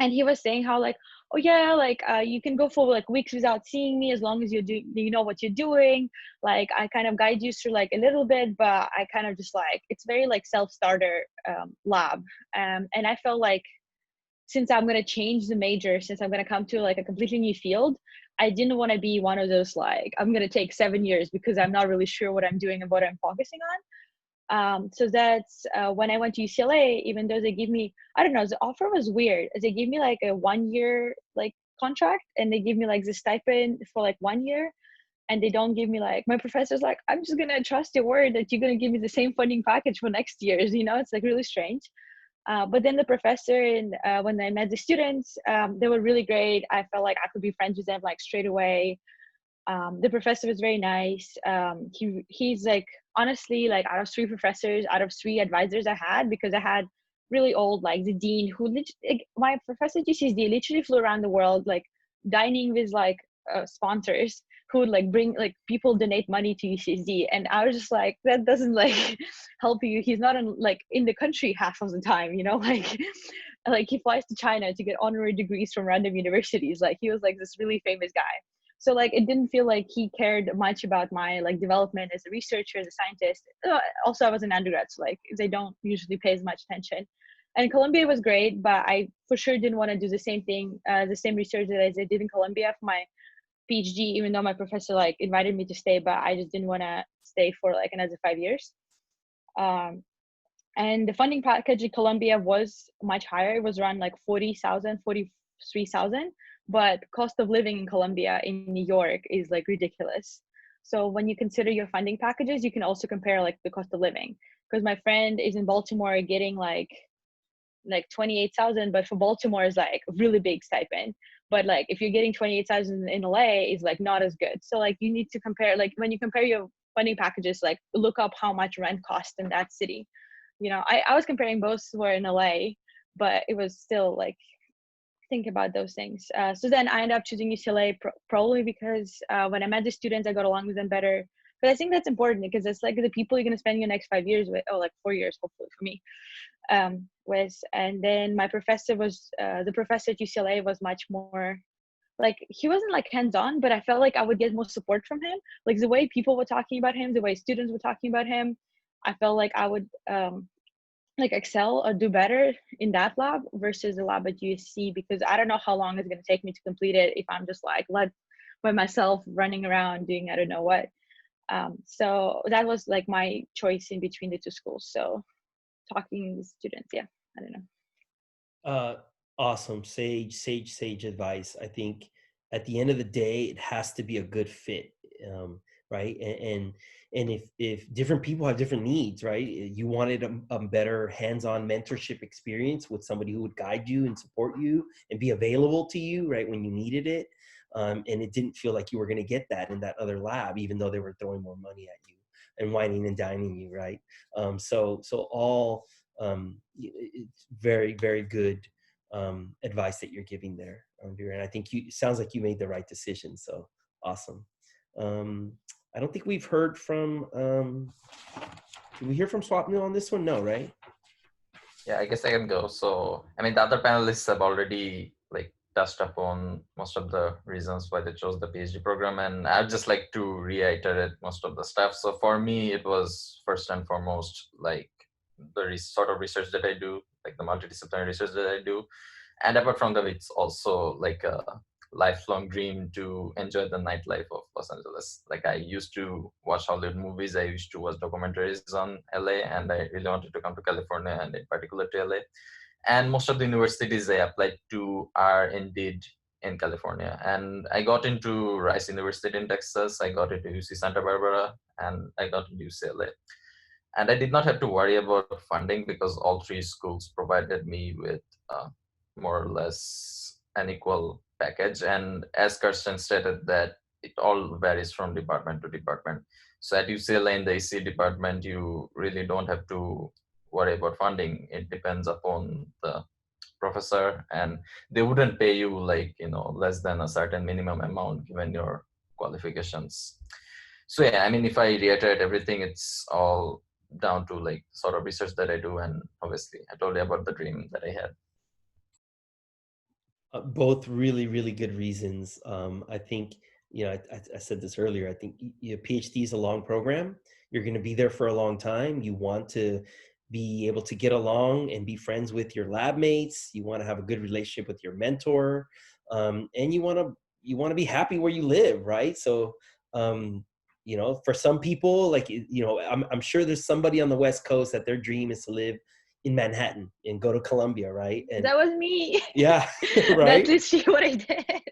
And he was saying how like, oh yeah, like you can go for like weeks without seeing me as long as you know what you're doing. Like I kind of guide you through like a little bit, but I kind of just like, it's very like self-starter lab. And I felt like, since I'm going to change the major, since I'm going to come to like a completely new field, I didn't want to be one of those like, I'm going to take 7 years because I'm not really sure what I'm doing and what I'm focusing on. So that's when I went to UCLA, even though they give me, I don't know, the offer was weird. They gave me like a 1 year like contract, and they give me like the stipend for like 1 year. And they don't give me like, my professor's like, I'm just going to trust your word that you're going to give me the same funding package for next year's, it's like really strange. But then the professor and when I met the students, they were really great. I felt like I could be friends with them like straight away. The professor was very nice. He's like, honestly, like out of 3 professors, out of 3 advisors I had, because I had really old, like the dean who like, my professor at UCSD literally flew around the world, like dining with like sponsors who would like bring like people donate money to UCSD. And I was just like, that doesn't like help you. He's not in the country half of the time, like he flies to China to get honorary degrees from random universities. Like he was like this really famous guy. So like it didn't feel like he cared much about my like development as a researcher, as a scientist. Also, I was an undergrad, so like they don't usually pay as much attention. And Columbia was great, but I for sure didn't want to do the same thing, the same research that I did in Columbia for my PhD, even though my professor like invited me to stay, but I just didn't want to stay for like another 5 years. And the funding package in Columbia was much higher. It was around like 40,000, 43,000. But cost of living in Columbia in New York is like ridiculous. So when you consider your funding packages, you can also compare like the cost of living. Because my friend is in Baltimore getting like 28,000, but for Baltimore is like a really big stipend. But like if you're getting 28,000 in LA, is like not as good. So like you need to compare, like when you compare your funding packages, like look up how much rent costs in that city. I was comparing both were in LA, but it was still like, think about those things. So then I ended up choosing UCLA probably because when I met the students, I got along with them better. But I think that's important because it's like the people you're going to spend your next 5 years with, like 4 years, hopefully for me, with. And then my professor was, the professor at UCLA was much more, like he wasn't like hands-on, but I felt like I would get more support from him. Like the way people were talking about him, the way students were talking about him, I felt like I would like excel or do better in that lab versus the lab at USC, because I don't know how long it's going to take me to complete it if I'm just like led by myself running around doing I don't know what. So that was like my choice in between the 2 schools. So talking with students, yeah, I don't know. Awesome. Sage advice. I think at the end of the day, it has to be a good fit. Right. And if different people have different needs, right? You wanted a better hands-on mentorship experience with somebody who would guide you and support you and be available to you, right, when you needed it. And it didn't feel like you were going to get that in that other lab, even though they were throwing more money at you and whining and dining you, right? So all it's very, very good advice that you're giving there, Vera. And I think it sounds like you made the right decision. So awesome. I don't think we've heard from, did we hear from Swapnil on this one? No, right? Yeah, I guess I can go. So, I mean, the other panelists have already like touched upon most of the reasons why they chose the PhD program. And I'd just like to reiterate most of the stuff. So for me, it was first and foremost, like the sort of research that I do, like the multidisciplinary research that I do. And apart from that, it's also like a lifelong dream to enjoy the nightlife of Los Angeles. Like I used to watch Hollywood movies, I used to watch documentaries on LA, and I really wanted to come to California and in particular to LA. And most of the universities I applied to are indeed in California. And I got into Rice University in Texas, I got into UC Santa Barbara, and I got into UCLA. And I did not have to worry about funding because all 3 schools provided me with more or less an equal package. And as Kirsten stated, that it all varies from department to department. So at UCLA in the EC department, you really don't have to worry about funding. It depends upon the professor, and they wouldn't pay you like, less than a certain minimum amount given your qualifications. So yeah, I mean, if I reiterate everything, it's all down to like sort of research that I do, and obviously I told you about the dream that I had. Both really, really good reasons. I think, I said this earlier, I think your PhD is a long program. You're going to be there for a long time. You want to be able to get along and be friends with your lab mates. You want to have a good relationship with your mentor. And you want to be happy where you live, right? So, for some people, like, I'm sure there's somebody on the West Coast that their dream is to live in Manhattan and go to Columbia, right? And That was me. yeah, right. That's literally what I did.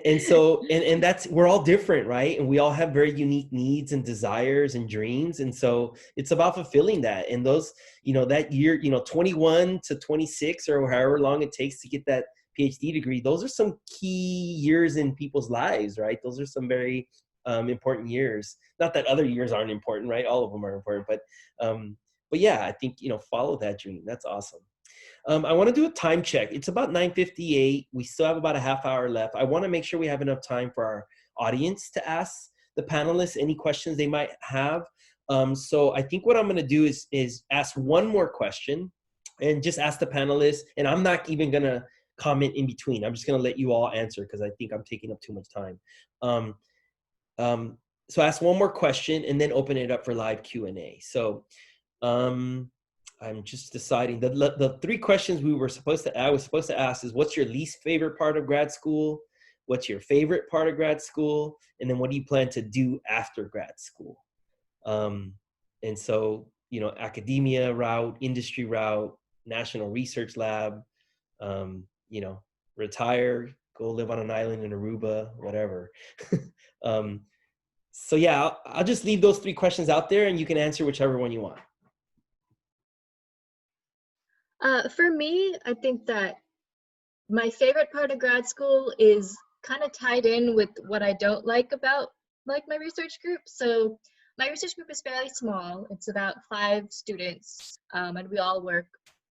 And so that's, we're all different, right? And we all have very unique needs and desires and dreams. And so it's about fulfilling that. And those, that year, 21 to 26 or however long it takes to get that PhD degree, those are some key years in people's lives, right? Those are some very important years. Not that other years aren't important, right? All of them are important, but yeah, I think, follow that dream. That's awesome. I want to do a time check. It's about 9:58. We still have about a half hour left. I want to make sure we have enough time for our audience to ask the panelists any questions they might have. So I think what I'm going to do is ask one more question and just ask the panelists. And I'm not even going to comment in between. I'm just going to let you all answer because I think I'm taking up too much time. So ask one more question and then open it up for live Q&A. So I'm just deciding the three questions I was supposed to ask is, what's your least favorite part of grad school? What's your favorite part of grad school? And then what do you plan to do after grad school? And so, academia route, industry route, national research lab, retire, go live on an island in Aruba, whatever. So yeah, I'll just leave those three questions out there and you can answer whichever one you want. For me, I think that my favorite part of grad school is kind of tied in with what I don't like about my research group. So my research group is fairly small. It's about 5 students, and we all work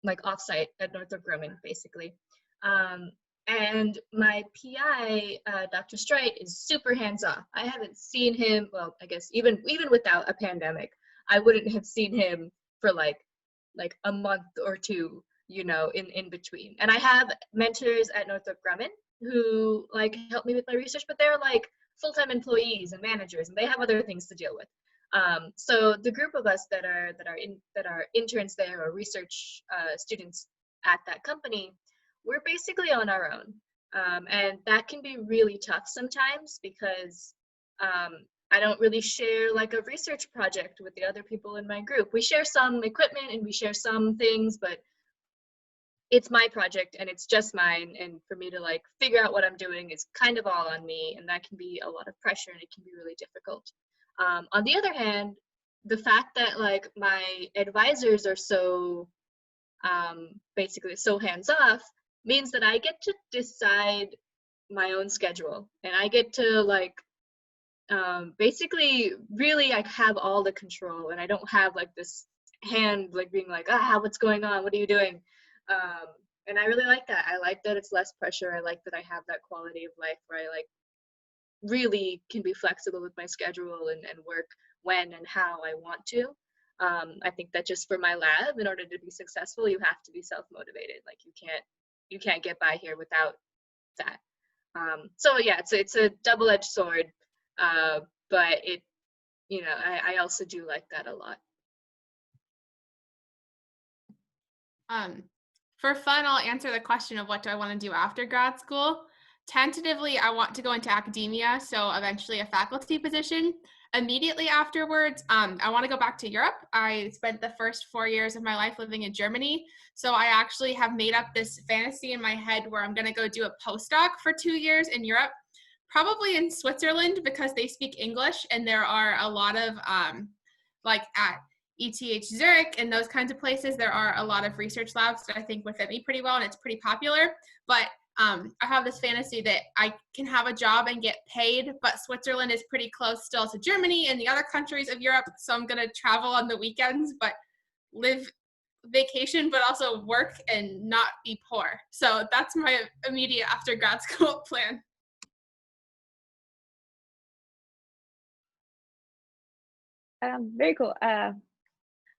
like offsite at Northrop Grumman, basically. And my PI, Dr. Streit, is super hands-off. I haven't seen him, well, I guess even without a pandemic, I wouldn't have seen him for like a month or two, in between. And I have mentors at Northrop Grumman who like help me with my research, but they're like full-time employees and managers, and they have other things to deal with. So the group of us that are interns there or research students at that company, we're basically on our own. And that can be really tough sometimes because I don't really share like a research project with the other people in my group. We share some equipment and we share some things, but it's my project and it's just mine. And for me to like figure out what I'm doing is kind of all on me, and that can be a lot of pressure and it can be really difficult. On the other hand, the fact that like my advisors are so basically so hands-off means that I get to decide my own schedule, and I get to like basically really I have all the control, and I don't have like this hand like being like, what's going on, what are you doing? And I really like that. I like that it's less pressure. I like that I have that quality of life where I like really can be flexible with my schedule and work when and how I want to. I think that just for my lab, in order to be successful, you have to be self-motivated. Like you can't get by here without that. So yeah, it's a double-edged sword, but it, I also do like that a lot. For fun, I'll answer the question of what do I want to do after grad school. Tentatively, I want to go into academia, so eventually a faculty position. Immediately afterwards, I want to go back to Europe. I spent the first 4 years of my life living in Germany, so I actually have made up this fantasy in my head where I'm going to go do a postdoc for 2 years in Europe, probably in Switzerland because they speak English, and there are a lot of, like at ETH Zurich and those kinds of places, there are a lot of research labs that I think would fit me pretty well, and it's pretty popular. But I have this fantasy that I can have a job and get paid, but Switzerland is pretty close still to Germany and the other countries of Europe, so I'm going to travel on the weekends, but live vacation, but also work and not be poor. So that's my immediate after grad school plan. Very cool.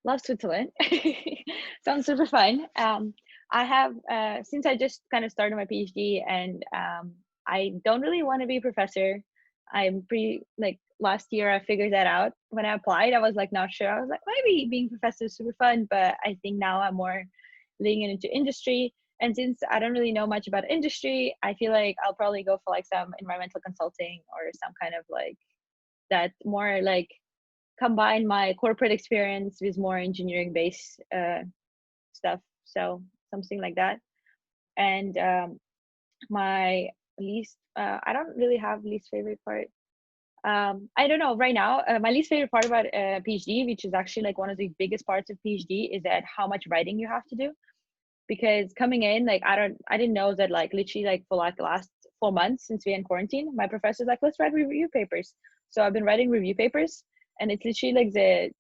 Love Switzerland. Sounds super fun. I have, since I just kind of started my PhD, and I don't really want to be a professor. I'm pretty, like, last year I figured that out. When I applied, I was like not sure. I was like, maybe being a professor is super fun, but I think now I'm more leaning into industry. And since I don't really know much about industry, I feel like I'll probably go for like some environmental consulting or some kind of like that, more like combine my corporate experience with more engineering based stuff. So something like that. And my least, I don't really have least favorite part. I don't know right now. My least favorite part about PhD, which is actually like one of the biggest parts of PhD, is that how much writing you have to do. Because coming in, like I didn't know that, like literally like for like the last 4 months since we're in quarantine, my professor's like, let's write review papers. So I've been writing review papers, and it's literally like the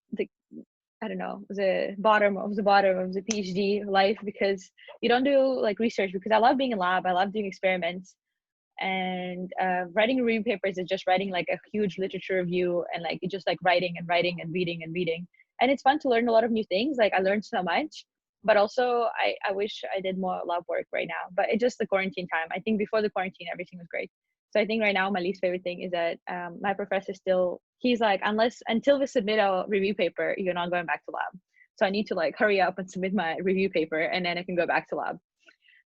I don't know, the bottom of the PhD life, because you don't do like research, because I love being in lab, I love doing experiments, and writing review papers is just writing like a huge literature review, and like it's just like writing and writing and reading and reading, and it's fun to learn a lot of new things. Like I learned so much, but also I wish I did more lab work right now, but it's just the quarantine time. I think before the quarantine everything was great. So I think right now my least favorite thing is that my professor still, he's like, until we submit our review paper, you're not going back to lab. So I need to like hurry up and submit my review paper, and then I can go back to lab.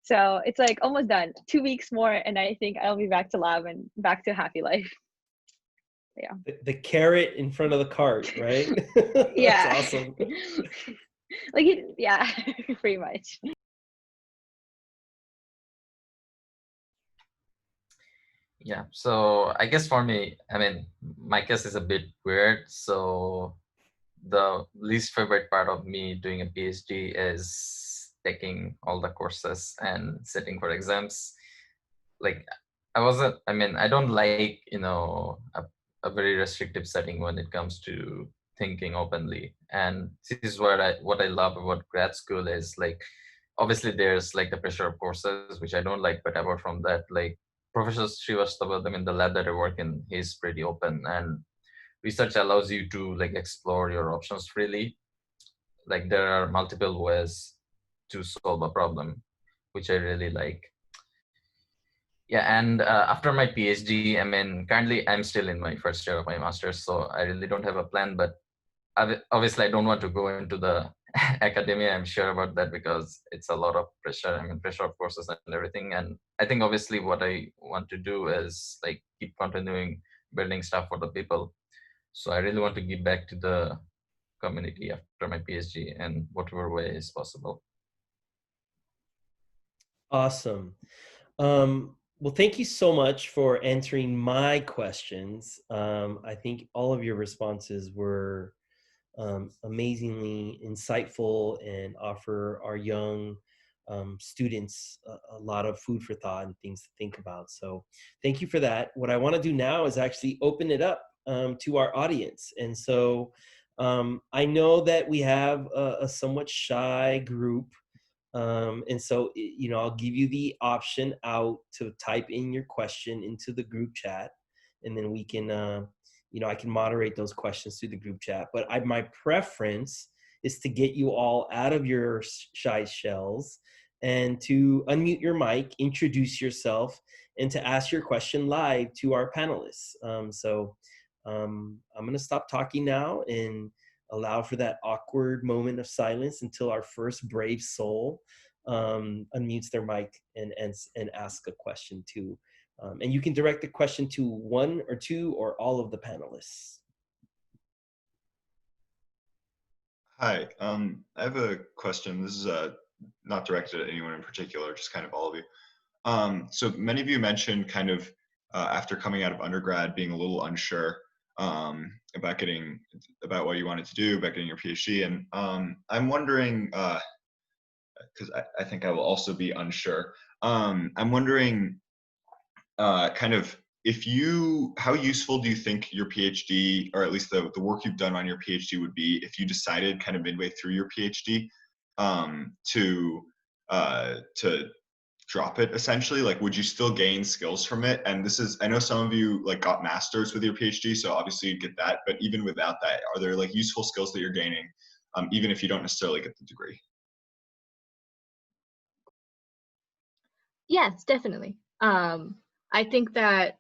So it's like almost done, 2 weeks more, and I think I'll be back to lab and back to a happy life. Yeah. The carrot in front of the cart, right? Yeah. That's awesome. Like, yeah, pretty much. Yeah, so I guess for me, I mean, my case is a bit weird. So the least favorite part of me doing a PhD is taking all the courses and sitting for exams. Like I don't like, a very restrictive setting when it comes to thinking openly. And this is what I love about grad school is, like, obviously there's like the pressure of courses, which I don't like, but apart from that, like Professor Srivastava, I mean, the lab that I work in, he's pretty open, and research allows you to like explore your options freely. Like there are multiple ways to solve a problem, which I really like. Yeah, and after my PhD, I mean, currently I'm still in my first year of my master's, so I really don't have a plan, but obviously I don't want to go into the academia. I'm sure about that, because it's a lot of pressure. I mean, pressure of courses and everything. And I think obviously what I want to do is like keep continuing building stuff for the people. So I really want to give back to the community after my PhD in whatever way is possible. Awesome. Well, thank you so much for answering my questions. I think all of your responses were amazingly insightful and offer our young students a lot of food for thought and things to think about. So thank you for that. What I want to do now is actually open it up to our audience. And so I know that we have a somewhat shy group. And so, I'll give you the option out to type in your question into the group chat, and then we can, I can moderate those questions through the group chat. But my preference is to get you all out of your shy shells and to unmute your mic, introduce yourself, and to ask your question live to our panelists. I'm going to stop talking now and allow for that awkward moment of silence until our first brave soul unmutes their mic and ask a question too. And you can direct the question to one or two or all of the panelists. Hi, I have a question. This is not directed at anyone in particular, just kind of all of you. So many of you mentioned kind of after coming out of undergrad being a little unsure about what you wanted to do, about getting your PhD. And I'm wondering, because I think I will also be unsure, I'm wondering kind of how useful do you think your PhD, or at least the work you've done on your PhD would be if you decided kind of midway through your PhD to drop it essentially? Like, would you still gain skills from it? And this is, I know some of you like got masters with your PhD, so obviously you get that, but even without that, are there like useful skills that you're gaining, even if you don't necessarily get the degree? Yes, definitely. I think that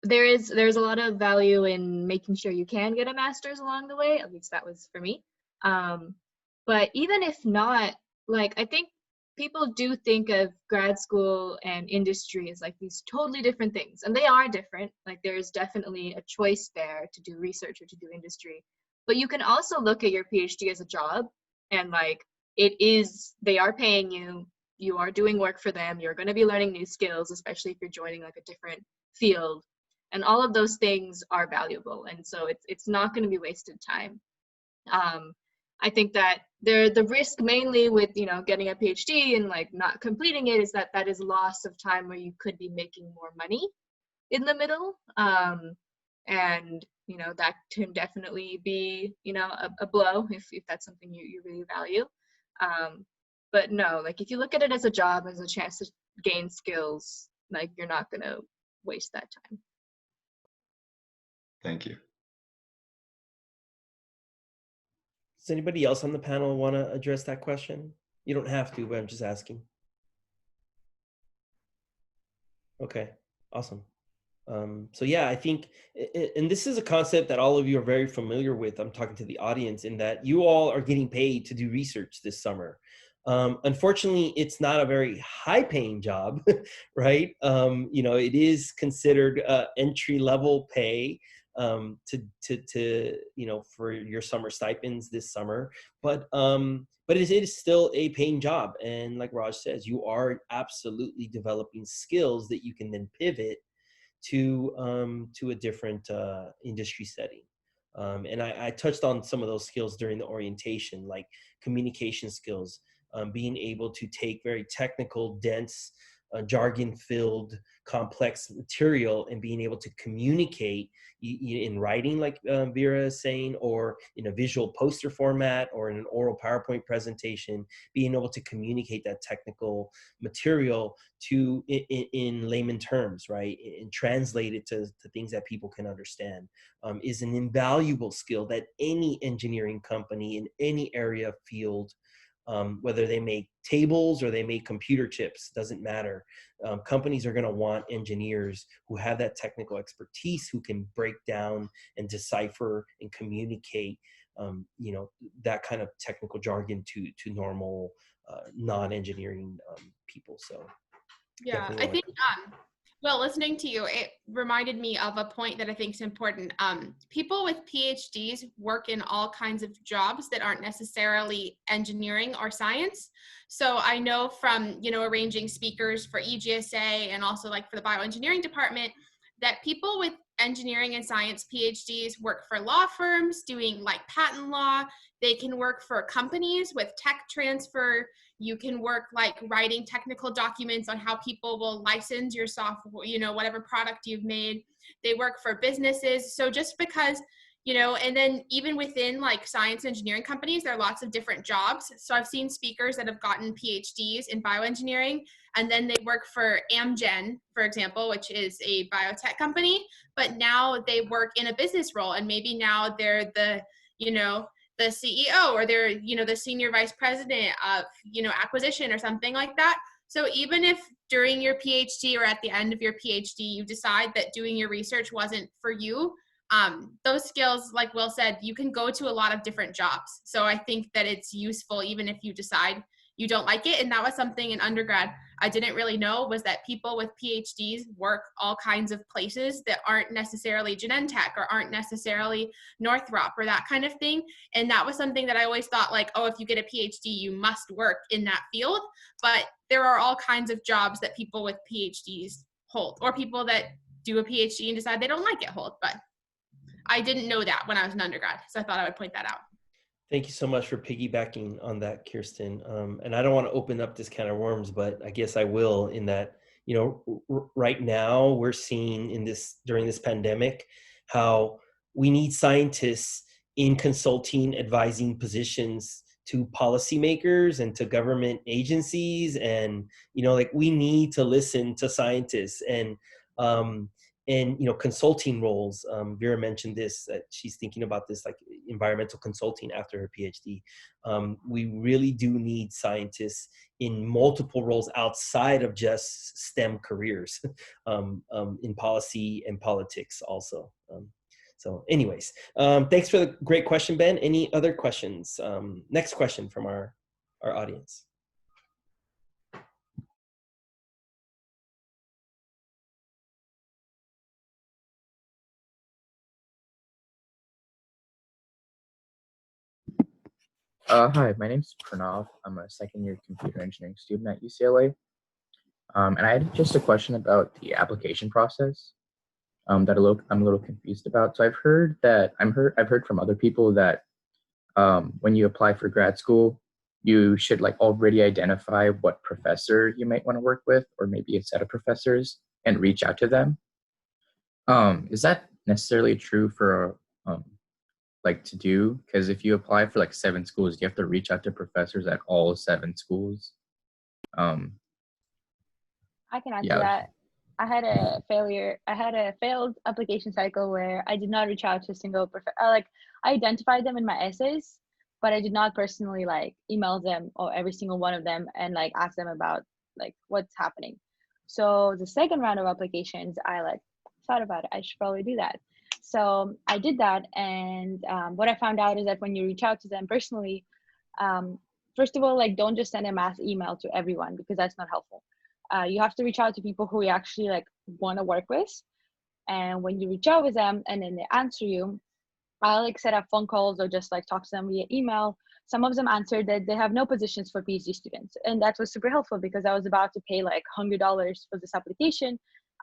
there's a lot of value in making sure you can get a master's along the way. At least that was for me. But even if not, like, I think people do think of grad school and industry as like these totally different things, and they are different. Like, there's definitely a choice there to do research or to do industry. But you can also look at your PhD as a job, and like, they are paying you, you are doing work for them, you're going to be learning new skills, especially if you're joining like a different field, and all of those things are valuable, and so it's not going to be wasted time. I think that the risk mainly with, you know, getting a PhD and like not completing it is that is loss of time where you could be making more money in the middle, and you know, that can definitely be, you know, a blow if that's something you really value. But no, like, if you look at it as a job, as a chance to gain skills, like, you're not gonna waste that time. Thank you. Does anybody else on the panel want to address that question? You don't have to, but I'm just asking. Okay, awesome. So yeah, I think, and this is a concept that all of you are very familiar with. I'm talking to the audience in that you all are getting paid to do research this summer. Unfortunately, it's not a very high paying job, right? You know, it is considered entry level pay to you know, for your summer stipends this summer, but it is still a paying job. And like Raj says, you are absolutely developing skills that you can then pivot to a different industry setting. And I touched on some of those skills during the orientation, like communication skills, being able to take very technical, dense, jargon-filled, complex material and being able to communicate in writing, like Vera is saying, or in a visual poster format, or in an oral PowerPoint presentation, being able to communicate that technical material to in layman terms, right, and translate it to things that people can understand, is an invaluable skill that any engineering company in any area field, whether they make tables or they make computer chips, doesn't matter. Companies are going to want engineers who have that technical expertise, who can break down and decipher and communicate, you know, that kind of technical jargon to normal non-engineering people. So yeah, I think well, listening to you, it reminded me of a point that I think is important. People with PhDs work in all kinds of jobs that aren't necessarily engineering or science. So I know from, you know, arranging speakers for EGSA and also like for the bioengineering department, that people with engineering and science PhDs work for law firms doing like patent law. They can work for companies with tech transfer. You can work like writing technical documents on how people will license your software, you know, whatever product you've made. They work for businesses. So just because, you know, and then even within like science engineering companies, there are lots of different jobs. So I've seen speakers that have gotten PhDs in bioengineering, and then they work for Amgen, for example, which is a biotech company, but now they work in a business role, and maybe now they're the, you know, the CEO, or they're, you know, the senior vice president of, you know, acquisition or something like that. So even if during your PhD or at the end of your PhD, you decide that doing your research wasn't for you, those skills, like Will said, you can go to a lot of different jobs. So I think that it's useful even if you decide you don't like it. And that was something in undergrad I didn't really know, was that people with PhDs work all kinds of places that aren't necessarily Genentech or aren't necessarily Northrop or that kind of thing. And that was something that I always thought, like, oh, if you get a PhD, you must work in that field. But there are all kinds of jobs that people with PhDs hold, or people that do a PhD and decide they don't like it hold. But I didn't know that when I was an undergrad, so I thought I would point that out. Thank you so much for piggybacking on that, Kirsten. And I don't want to open up this can of worms, but I guess I will, in that, you know, right now we're seeing during this pandemic, how we need scientists in consulting, advising positions to policymakers and to government agencies, and like we need to listen to scientists and consulting roles. Vera mentioned this, that she's thinking about this, like environmental consulting after her PhD. We really do need scientists in multiple roles outside of just STEM careers, in policy and politics also. So anyways, thanks for the great question, Ben. Any other questions? Next question from our audience. Hi, my name's Pranav. I'm a second-year computer engineering student at UCLA. And I had just a question about the application process that I'm a little confused about. So I've heard from other people that when you apply for grad school, you should like already identify what professor you might want to work with, or maybe a set of professors, and reach out to them. Is that necessarily true for like to do? Because if you apply for like 7 schools, you have to reach out to professors at all 7 schools. I can answer that. I had a failed application cycle where I did not reach out to a single professor. Like I identified them in my essays, but I did not personally like email them or every single one of them and like ask them about like what's happening. So the second round of applications, I like thought about it. I should probably do that. So I did that, and what I found out is that when you reach out to them personally, first of all, like don't just send a mass email to everyone, because that's not helpful. You have to reach out to people who you actually like want to work with, and when you reach out with them and then they answer you, I'll like set up phone calls or just like talk to them via email. Some of them answered that they have no positions for PhD students, and that was super helpful because I was about to pay like $100 for this application.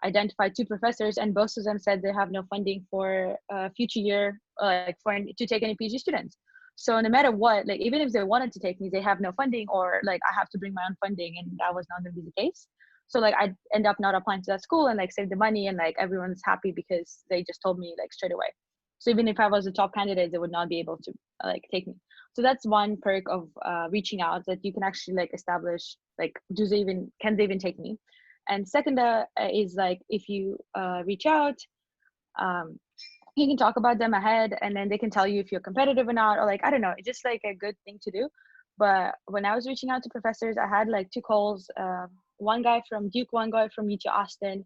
Identified 2 professors, and both of them said they have no funding for future year, to take any PhD students. So no matter what, like even if they wanted to take me, they have no funding, or like I have to bring my own funding, and that was not going to be the case. So like I end up not applying to that school and like save the money, and like everyone's happy because they just told me like straight away. So even if I was a top candidate, they would not be able to like take me. So that's one perk of reaching out, that you can actually like establish like can they even take me. And second is like if you reach out, you can talk about them ahead, and then they can tell you if you're competitive or not, or like I don't know, it's just like a good thing to do. But when I was reaching out to professors, I had like 2 calls, one guy from Duke, one guy from UT Austin,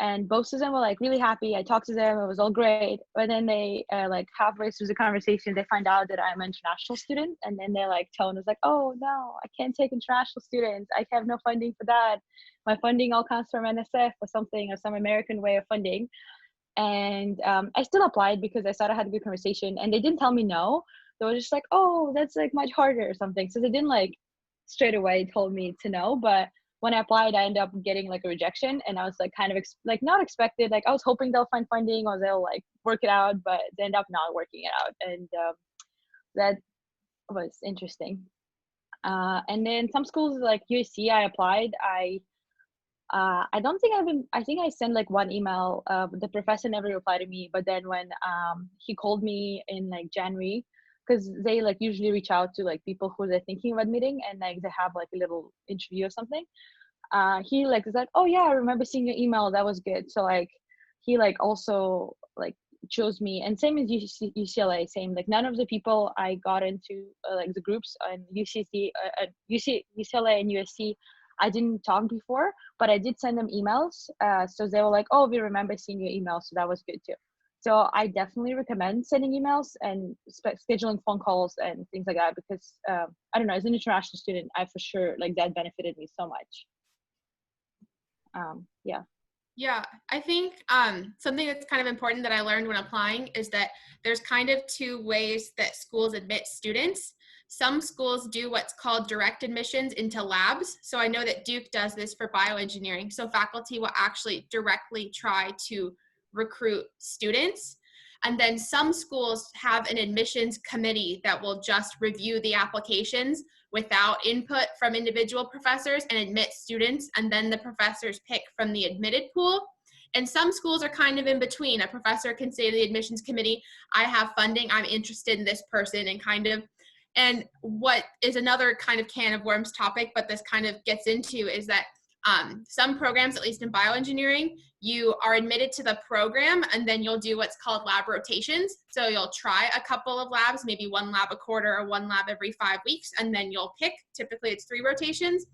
and both of them were like really happy. I talked to them, it was all great. But then they like halfway through the conversation, they find out that I'm an international student, and then their like tone was like, oh no, I can't take international students, I have no funding for that, my funding all comes from NSF or something, or some American way of funding. And I still applied because I thought I had a good conversation, and they didn't tell me no. They were just like, oh, that's like much harder or something. So they didn't like straight away told me to no, but when I applied, I ended up getting like a rejection, and I was like kind of like not expected. Like I was hoping they'll find funding or they'll like work it out, but they end up not working it out, and that was interesting. And then some schools like USC, I applied. I don't think I think I sent like 1 email. The professor never replied to me, but then when he called me in like January, because they like usually reach out to like people who they're thinking of admitting, and like they have like a little interview or something. He like is like, oh yeah, I remember seeing your email, that was good. So like he like also like chose me, and same as UCLA, same, like none of the people I got into like the groups on UCLA and USC, I didn't talk before, but I did send them emails. So they were like, oh, we remember seeing your email, so that was good too. So I definitely recommend sending emails and scheduling phone calls and things like that, because I don't know, as an international student, I for sure like that benefited me so much. Yeah. Yeah, I think something that's kind of important that I learned when applying is that there's kind of 2 ways that schools admit students. Some schools do what's called direct admissions into labs. So I know that Duke does this for bioengineering. So faculty will actually directly try to recruit students. And then some schools have an admissions committee that will just review the applications without input from individual professors and admit students, and then the professors pick from the admitted pool. And some schools are kind of in between. A professor can say to the admissions committee, I have funding, I'm interested in this person, and kind of And what is another kind of can of worms topic, but this kind of gets into, is that some programs, at least in bioengineering, you are admitted to the program and then you'll do what's called lab rotations. So you'll try a couple of labs, maybe one lab a quarter or one lab every 5 weeks, and then you'll pick, typically it's 3 rotations.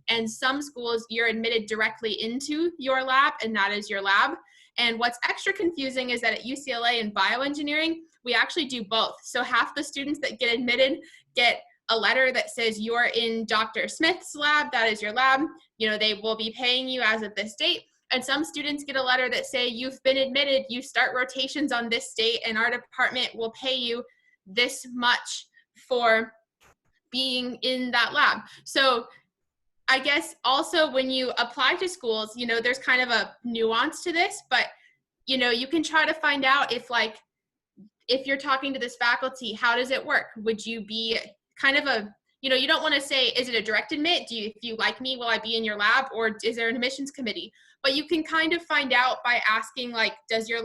And some schools, you're admitted directly into your lab, and that is your lab. And what's extra confusing is that at UCLA in bioengineering, we actually do both. So half the students that get admitted get a letter that says you're in Dr. Smith's lab, that is your lab, you know, they will be paying you as of this date. And some students get a letter that say you've been admitted, you start rotations on this date, and our department will pay you this much for being in that lab. So I guess also when you apply to schools, you know, there's kind of a nuance to this, but, you know, you can try to find out if, like, if you're talking to this faculty, how does it work? Would you be kind of a, you know, you don't want to say, is it a direct admit? Do you, if you like me, will I be in your lab? Or is there an admissions committee? But you can kind of find out by asking, like, does your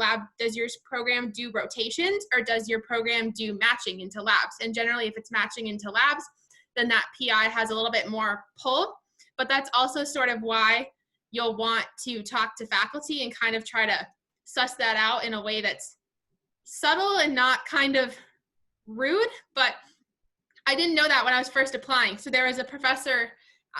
program do rotations, or does your program do matching into labs? And generally, if it's matching into labs, then that PI has a little bit more pull. But that's also sort of why you'll want to talk to faculty and kind of try to suss that out in a way that's subtle and not kind of rude. But I didn't know that when I was first applying. So there was a professor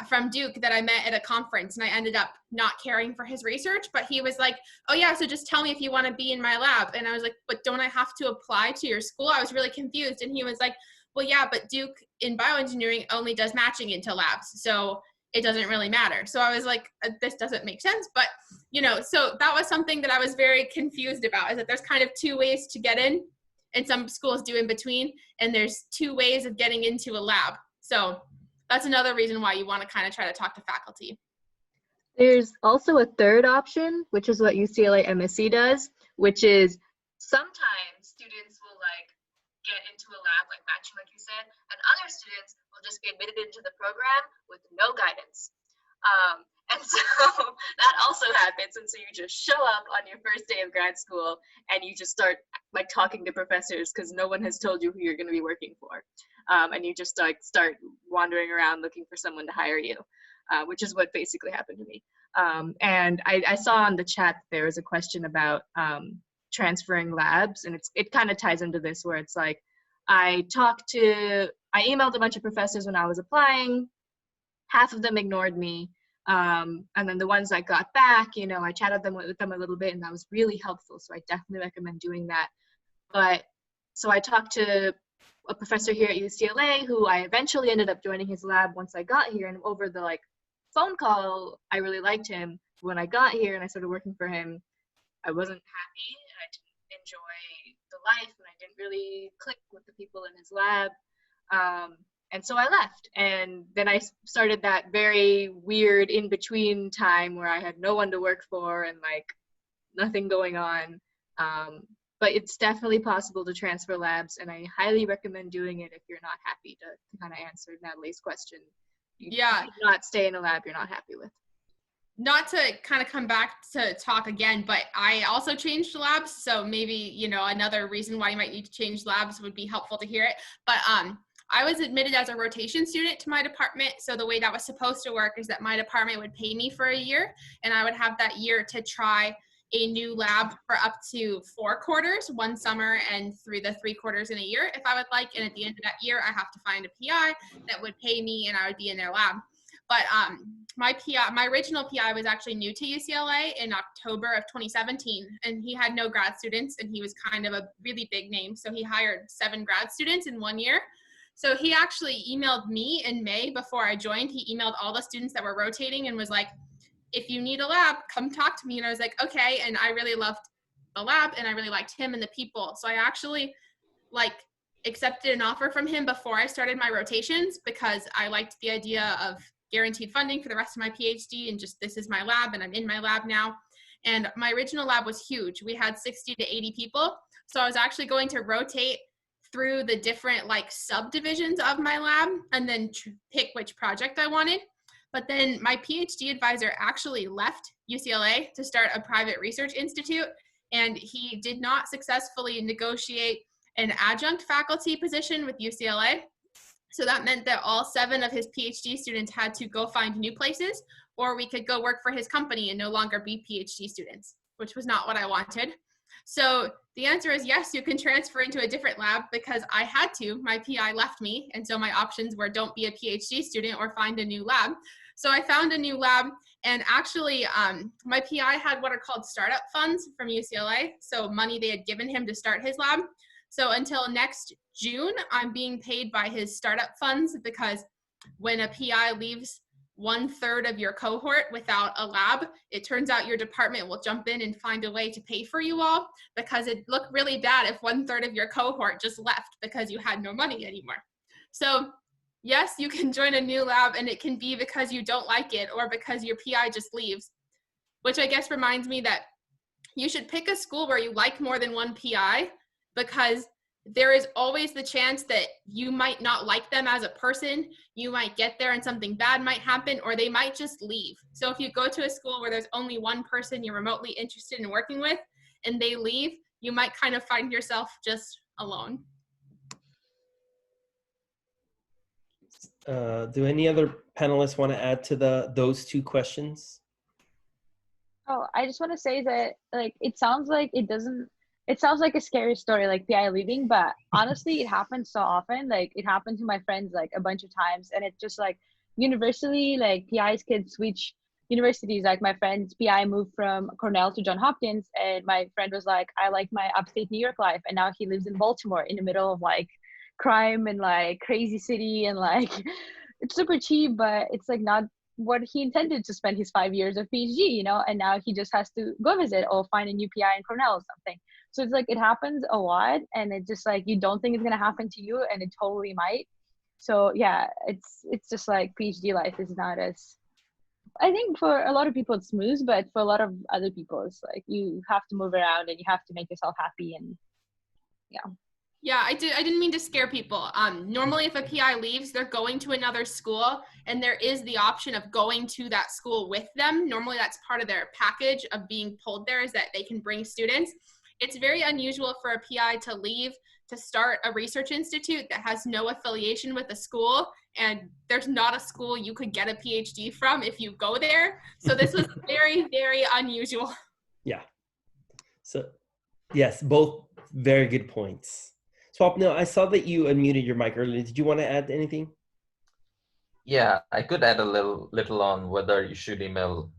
from Duke that I met at a conference, and I ended up not caring for his research, but he was like, oh yeah, so just tell me if you want to be in my lab. And I was like, but don't I have to apply to your school? I was really confused. And he was like, well, yeah, but Duke in bioengineering only does matching into labs, so it doesn't really matter. So I was like, this doesn't make sense. But, you know, so that was something that I was very confused about, is that there's kind of 2 ways to get in, and some schools do in between, and there's 2 ways of getting into a lab. So that's another reason why you want to kind of try to talk to faculty. There's also a third option, which is what UCLA MSc does, which is sometimes students will like get into a lab, like matching, like you said, and other students will just be admitted into the program with no guidance. And so that also happens. And so you just show up on your first day of grad school and you just start like talking to professors because no one has told you who you're going to be working for. And you just like start wandering around looking for someone to hire you, which is what basically happened to me. And I saw on the chat there was a question about transferring labs, and it kind of ties into this, where it's like I emailed a bunch of professors when I was applying. Half of them ignored me. And then the ones that got back, you know, I chatted with them a little bit, and that was really helpful. So I definitely recommend doing that. But so I talked to a professor here at UCLA who I eventually ended up joining his lab once I got here, and over the like phone call, I really liked him. When I got here and I started working for him, I wasn't happy, and I didn't enjoy the life, and I didn't really click with the people in his lab. And so I left, and then I started that very weird in-between time where I had no one to work for and like nothing going on. But it's definitely possible to transfer labs, and I highly recommend doing it if you're not happy, to kind of answer Natalie's question. You should not stay in a lab you're not happy with. Not to kind of come back to talk again, but I also changed labs. So maybe, you know, another reason why you might need to change labs would be helpful to hear it. But I was admitted as a rotation student to my department. So the way that was supposed to work is that my department would pay me for a year, and I would have that year to try a new lab for up to 4 quarters, 1 summer and through the 3 quarters in a year if I would like. And at the end of that year, I have to find a PI that would pay me, and I would be in their lab. But my original PI was actually new to UCLA in October of 2017, and he had no grad students, and he was kind of a really big name. So he hired 7 grad students in 1 year. So he actually emailed me in May before I joined. He emailed all the students that were rotating and was like, if you need a lab, come talk to me. And I was like, okay. And I really loved the lab, and I really liked him and the people. So I actually like accepted an offer from him before I started my rotations, because I liked the idea of guaranteed funding for the rest of my PhD, and just, this is my lab and I'm in my lab now. And my original lab was huge. We had 60 to 80 people. So I was actually going to rotate through the different like subdivisions of my lab and then pick which project I wanted. But then my PhD advisor actually left UCLA to start a private research institute, and he did not successfully negotiate an adjunct faculty position with UCLA. So that meant that all 7 of his PhD students had to go find new places, or we could go work for his company and no longer be PhD students, which was not what I wanted. So the answer is yes, you can transfer into a different lab because I had to. My PI left me, and so my options were don't be a PhD student or find a new lab. So I found a new lab, and actually my PI had what are called startup funds from UCLA, so money they had given him to start his lab. So until next June, I'm being paid by his startup funds, because when a PI leaves 1/3 of your cohort without a lab, it turns out your department will jump in and find a way to pay for you all, because it looked really bad if 1/3 of your cohort just left because you had no money anymore. So yes, you can join a new lab, and it can be because you don't like it or because your PI just leaves, which I guess reminds me that you should pick a school where you like more than one PI, because there is always the chance that you might not like them as a person. You might get there and something bad might happen, or they might just leave. So if you go to a school where there's only one person you're remotely interested in working with and they leave, you might kind of find yourself just alone. Do any other panelists want to add to those 2 questions? Oh, I just want to say that, like, it sounds like a scary story, like PI leaving, but honestly, it happens so often. Like, it happened to my friends like a bunch of times, and it's just like universally, like PI's kids switch universities. Like, my friend's PI moved from Cornell to Johns Hopkins, and my friend was like, I like my upstate New York life, and now he lives in Baltimore in the middle of like crime and like crazy city, and like it's super cheap, but it's like not what he intended to spend his 5 years of PhD, you know, and now he just has to go visit or find a new PI in Cornell or something. So it's like, it happens a lot, and it's just like, you don't think it's going to happen to you, and it totally might. So yeah, it's just like PhD life is not as, I think for a lot of people it's smooth, but for a lot of other people it's like you have to move around and you have to make yourself happy, and yeah. Yeah, I didn't mean to scare people. Normally if a PI leaves, they're going to another school, and there is the option of going to that school with them. Normally that's part of their package of being pulled there, is that they can bring students. It's very unusual for a PI to leave to start a research institute that has no affiliation with the school, and there's not a school you could get a PhD from if you go there. So this was very, very unusual. Yeah. So yes, both very good points. Swapnil, I saw that you unmuted your mic earlier. Did you want to add anything? Yeah, I could add a little on whether you should email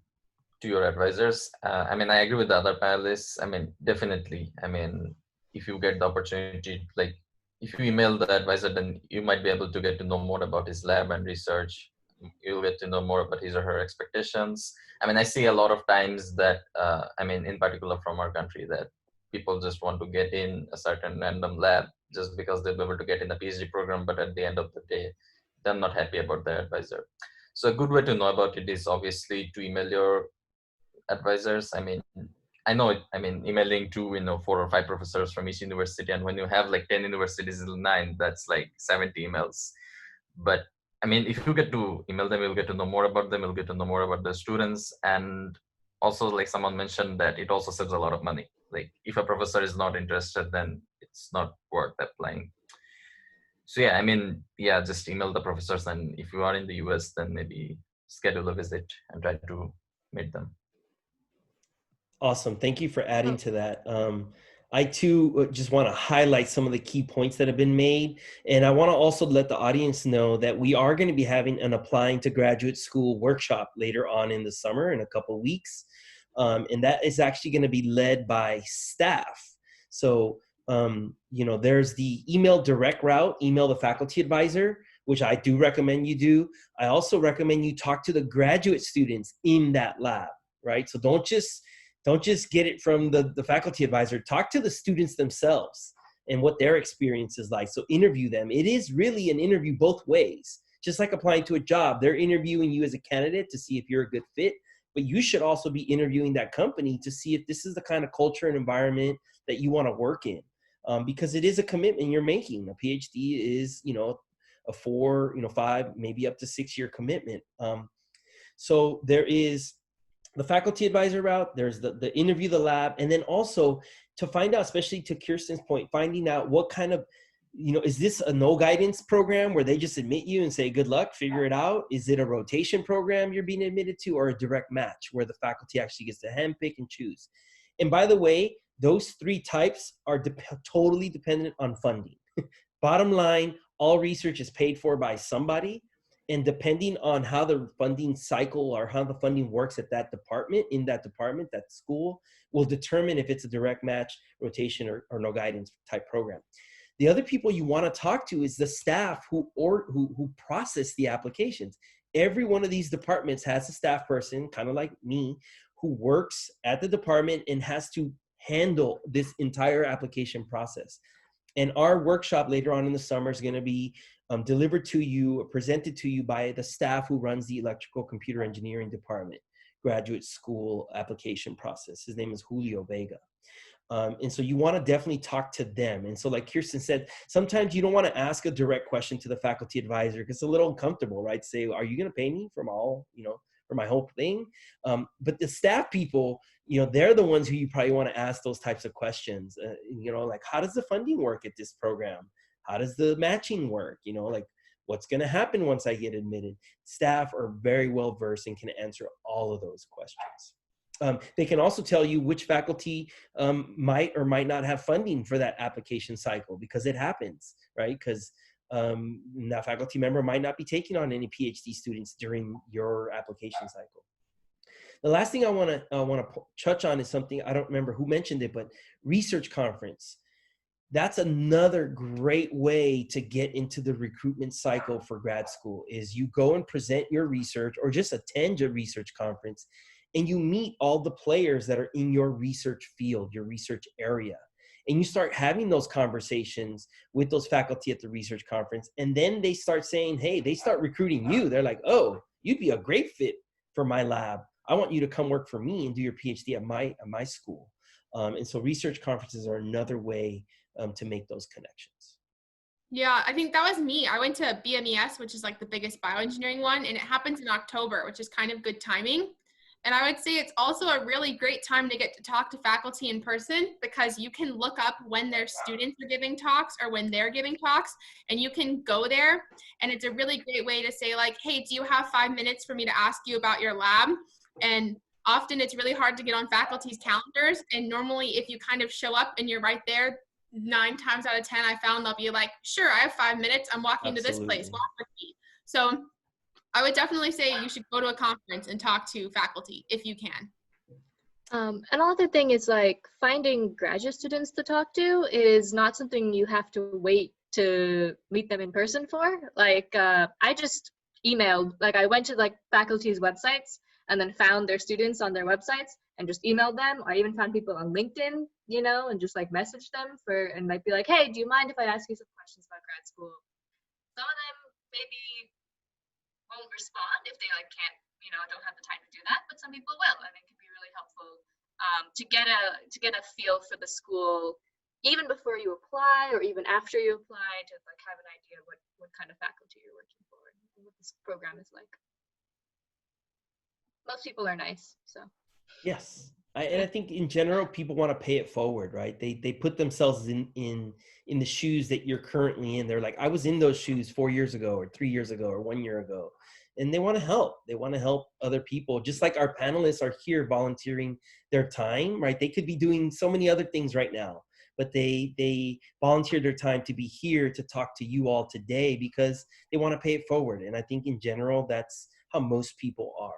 to your advisors. I mean, I agree with the other panelists. I mean, definitely. I mean, if you get the opportunity, like if you email the advisor, then you might be able to get to know more about his lab and research. You'll get to know more about his or her expectations. I mean, I see a lot of times that, I mean, in particular from our country, that people just want to get in a certain random lab just because they'll be able to get in a PhD program, but at the end of the day, they're not happy about their advisor. So a good way to know about it is obviously to email your advisors. I mean, I know it, I mean, emailing to, 4 or 5 professors from each university, and when you have like 10 universities in 9, that's like 70 emails. But I mean, if you get to email them, you'll get to know more about them, you'll get to know more about the students. And also, like someone mentioned, that it also saves a lot of money. Like if a professor is not interested, then it's not worth applying. So yeah, I mean, yeah, just email the professors, and if you are in the US, then maybe schedule a visit and try to meet them. Awesome. Thank you for adding to that. I too just want to highlight some of the key points that have been made. And I want to also let the audience know that we are going to be having an applying to graduate school workshop later on in the summer in a couple of weeks. And that is actually going to be led by staff. So, there's the email direct route, email the faculty advisor, which I do recommend you do. I also recommend you talk to the graduate students in that lab, right? So don't just get it from the faculty advisor. Talk to the students themselves and what their experience is like. So interview them. It is really an interview both ways. Just like applying to a job, they're interviewing you as a candidate to see if you're a good fit, but you should also be interviewing that company to see if this is the kind of culture and environment that you want to work in. Because it is a commitment you're making. A PhD is, a 4, 5, maybe up to 6-year commitment. So there is the faculty advisor route, there's the interview the lab, and then also to find out, especially to Kirsten's point, finding out what kind of you know, is this a no guidance program where they just admit you and say, good luck, figure it out? Is it a rotation program you're being admitted to, or a direct match where the faculty actually gets to handpick and choose? And by the way, those three types are totally dependent on funding. Bottom line, all research is paid for by somebody. And depending on how the funding cycle or how the funding works at that department, in that department, that school, will determine if it's a direct match, rotation, or no guidance type program. The other people you want to talk to is the staff who process the applications. Every one of these departments has a staff person, kind of like me, who works at the department and has to handle this entire application process. And our workshop later on in the summer is going to be delivered to you, presented to you by the staff who runs the electrical computer engineering department, graduate school application process. His name is Julio Vega. And so you want to definitely talk to them. And so like Kirsten said, sometimes you don't want to ask a direct question to the faculty advisor because it's a little uncomfortable, right? Say, are you going to pay me for my whole thing? But the staff people, you know, they're the ones who you probably want to ask those types of questions. You know, like, how does the funding work at this program? How does the matching work? You know, like, what's going to happen once I get admitted? Staff are very well versed and can answer all of those questions. They can also tell you which faculty might or might not have funding for that application cycle, because it happens, right? Because that faculty member might not be taking on any PhD students during your application cycle. The last thing I want to touch on is something, I don't remember who mentioned it, but research conference. That's another great way to get into the recruitment cycle for grad school, is you go and present your research or just attend your research conference, and you meet all the players that are in your research field, your research area. And you start having those conversations with those faculty at the research conference. And then they start saying, hey, they start recruiting you. They're like, oh, you'd be a great fit for my lab. I want you to come work for me and do your PhD at my school. And so research conferences are another way to make those connections. Yeah, I think that was me. I went to BMES, which is like the biggest bioengineering one, and it happens in October, which is kind of good timing. And I would say it's also a really great time to get to talk to faculty in person, because you can look up when their students are giving talks or when they're giving talks, and you can go there. And it's a really great way to say, like, hey, do you have 5 minutes for me to ask you about your lab? And often it's really hard to get on faculty's calendars. And normally if you kind of show up and you're right there, 9 times out of 10, I found they'll be like, sure, I have 5 minutes. I'm walking to this place. Walk with me. So I would definitely say you should go to a conference and talk to faculty if you can. Another thing is, like, finding graduate students to talk to is not something you have to wait to meet them in person for. Like, I just emailed, like, I went to like faculty's websites and then found their students on their websites and just emailed them. I even found people on LinkedIn, you know, and just like messaged them and might be like, hey, do you mind if I ask you some questions about grad school? Some of them maybe won't respond if they like can't, you know, don't have the time to do that, but some people will, and it can be really helpful to get a feel for the school even before you apply or even after you apply, to like have an idea of what kind of faculty you're working for and what this program is like. Most people are nice, so. Yes. And I think in general, people want to pay it forward, right? They put themselves in the shoes that you're currently in. They're like, I was in those shoes 4 years ago or 3 years ago or 1 year ago. And they want to help. They want to help other people. Just like our panelists are here volunteering their time, right? They could be doing so many other things right now, but they volunteer their time to be here to talk to you all today because they want to pay it forward. And I think in general, that's how most people are.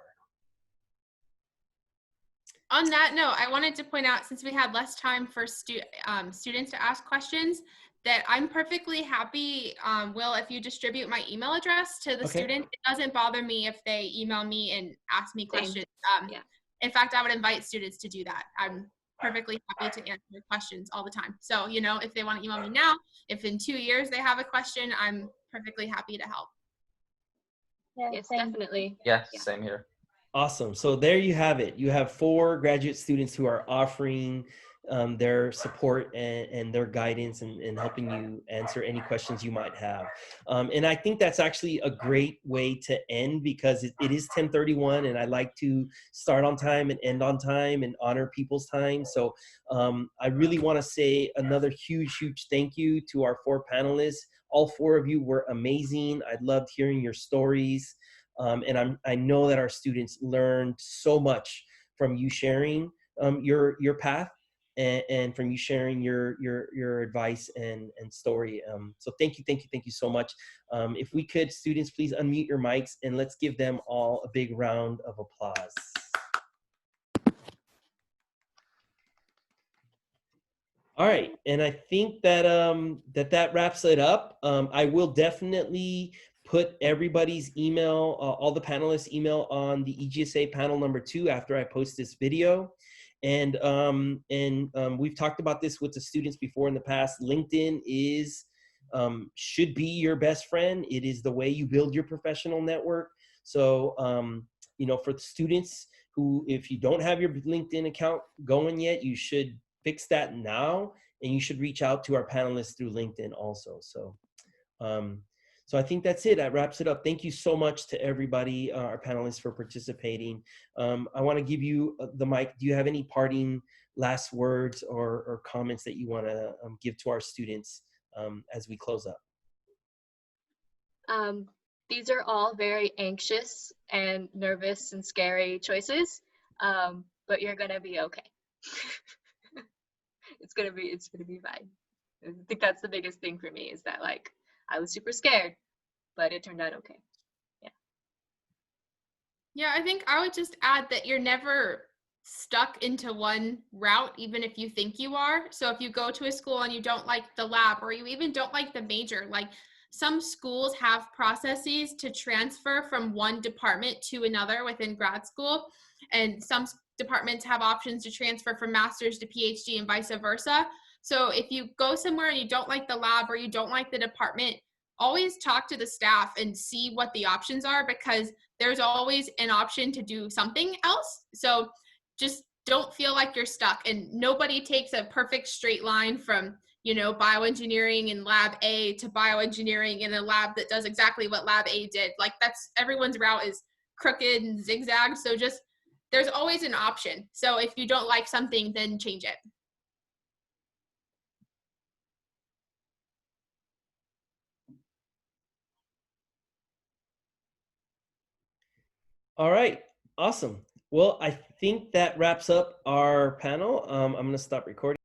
On that note, I wanted to point out, since we had less time for students to ask questions, that I'm perfectly happy, Will, if you distribute my email address to the students. It doesn't bother me if they email me and ask me questions. Yeah. In fact, I would invite students to do that. I'm perfectly happy to answer questions all the time. So, you know, if they want to email me now, if in 2 years they have a question, I'm perfectly happy to help. Yeah, Yes, same. definitely. Yeah, same here. Awesome. So there you have it. You have 4 graduate students who are offering their support and their guidance and helping you answer any questions you might have. And I think that's actually a great way to end, because it is 10:31 and I like to start on time and end on time and honor people's time. So I really want to say another huge thank you to our 4 panelists. All 4 of you were amazing. I loved hearing your stories. And I know that our students learned so much from you sharing your path, and from you sharing your advice and story. So thank you so much. If we could, students, please unmute your mics and let's give them all a big round of applause. All right, and I think that that wraps it up. I will definitely put everybody's email, all the panelists' email, on the EGSA panel number 2 after I post this video. And we've talked about this with the students before in the past. LinkedIn is should be your best friend. It is the way you build your professional network. So you know, for the students who, if you don't have your LinkedIn account going yet, you should fix that now, and you should reach out to our panelists through LinkedIn also. So so I think that's it. That wraps it up. Thank you so much to everybody, our panelists, for participating. I want to give you the mic. Do you have any parting last words or comments that you want to give to our students as we close up? These are all very anxious and nervous and scary choices, but you're gonna be okay. It's gonna be fine. I think that's the biggest thing for me, is that, like, I was super scared, but it turned out okay. Yeah, I think I would just add that you're never stuck into one route, even if you think you are. So if you go to a school and you don't like the lab, or you even don't like the major, like, some schools have processes to transfer from one department to another within grad school, and some departments have options to transfer from master's to PhD and vice versa. So if you go somewhere and you don't like the lab or you don't like the department, always talk to the staff and see what the options are, because there's always an option to do something else. So just don't feel like you're stuck, and nobody takes a perfect straight line from, you know, bioengineering in lab A to bioengineering in a lab that does exactly what lab A did. Like, that's, everyone's route is crooked and zigzag. So just, there's always an option. So if you don't like something, then change it. All right, awesome. Well, I think that wraps up our panel. I'm going to stop recording.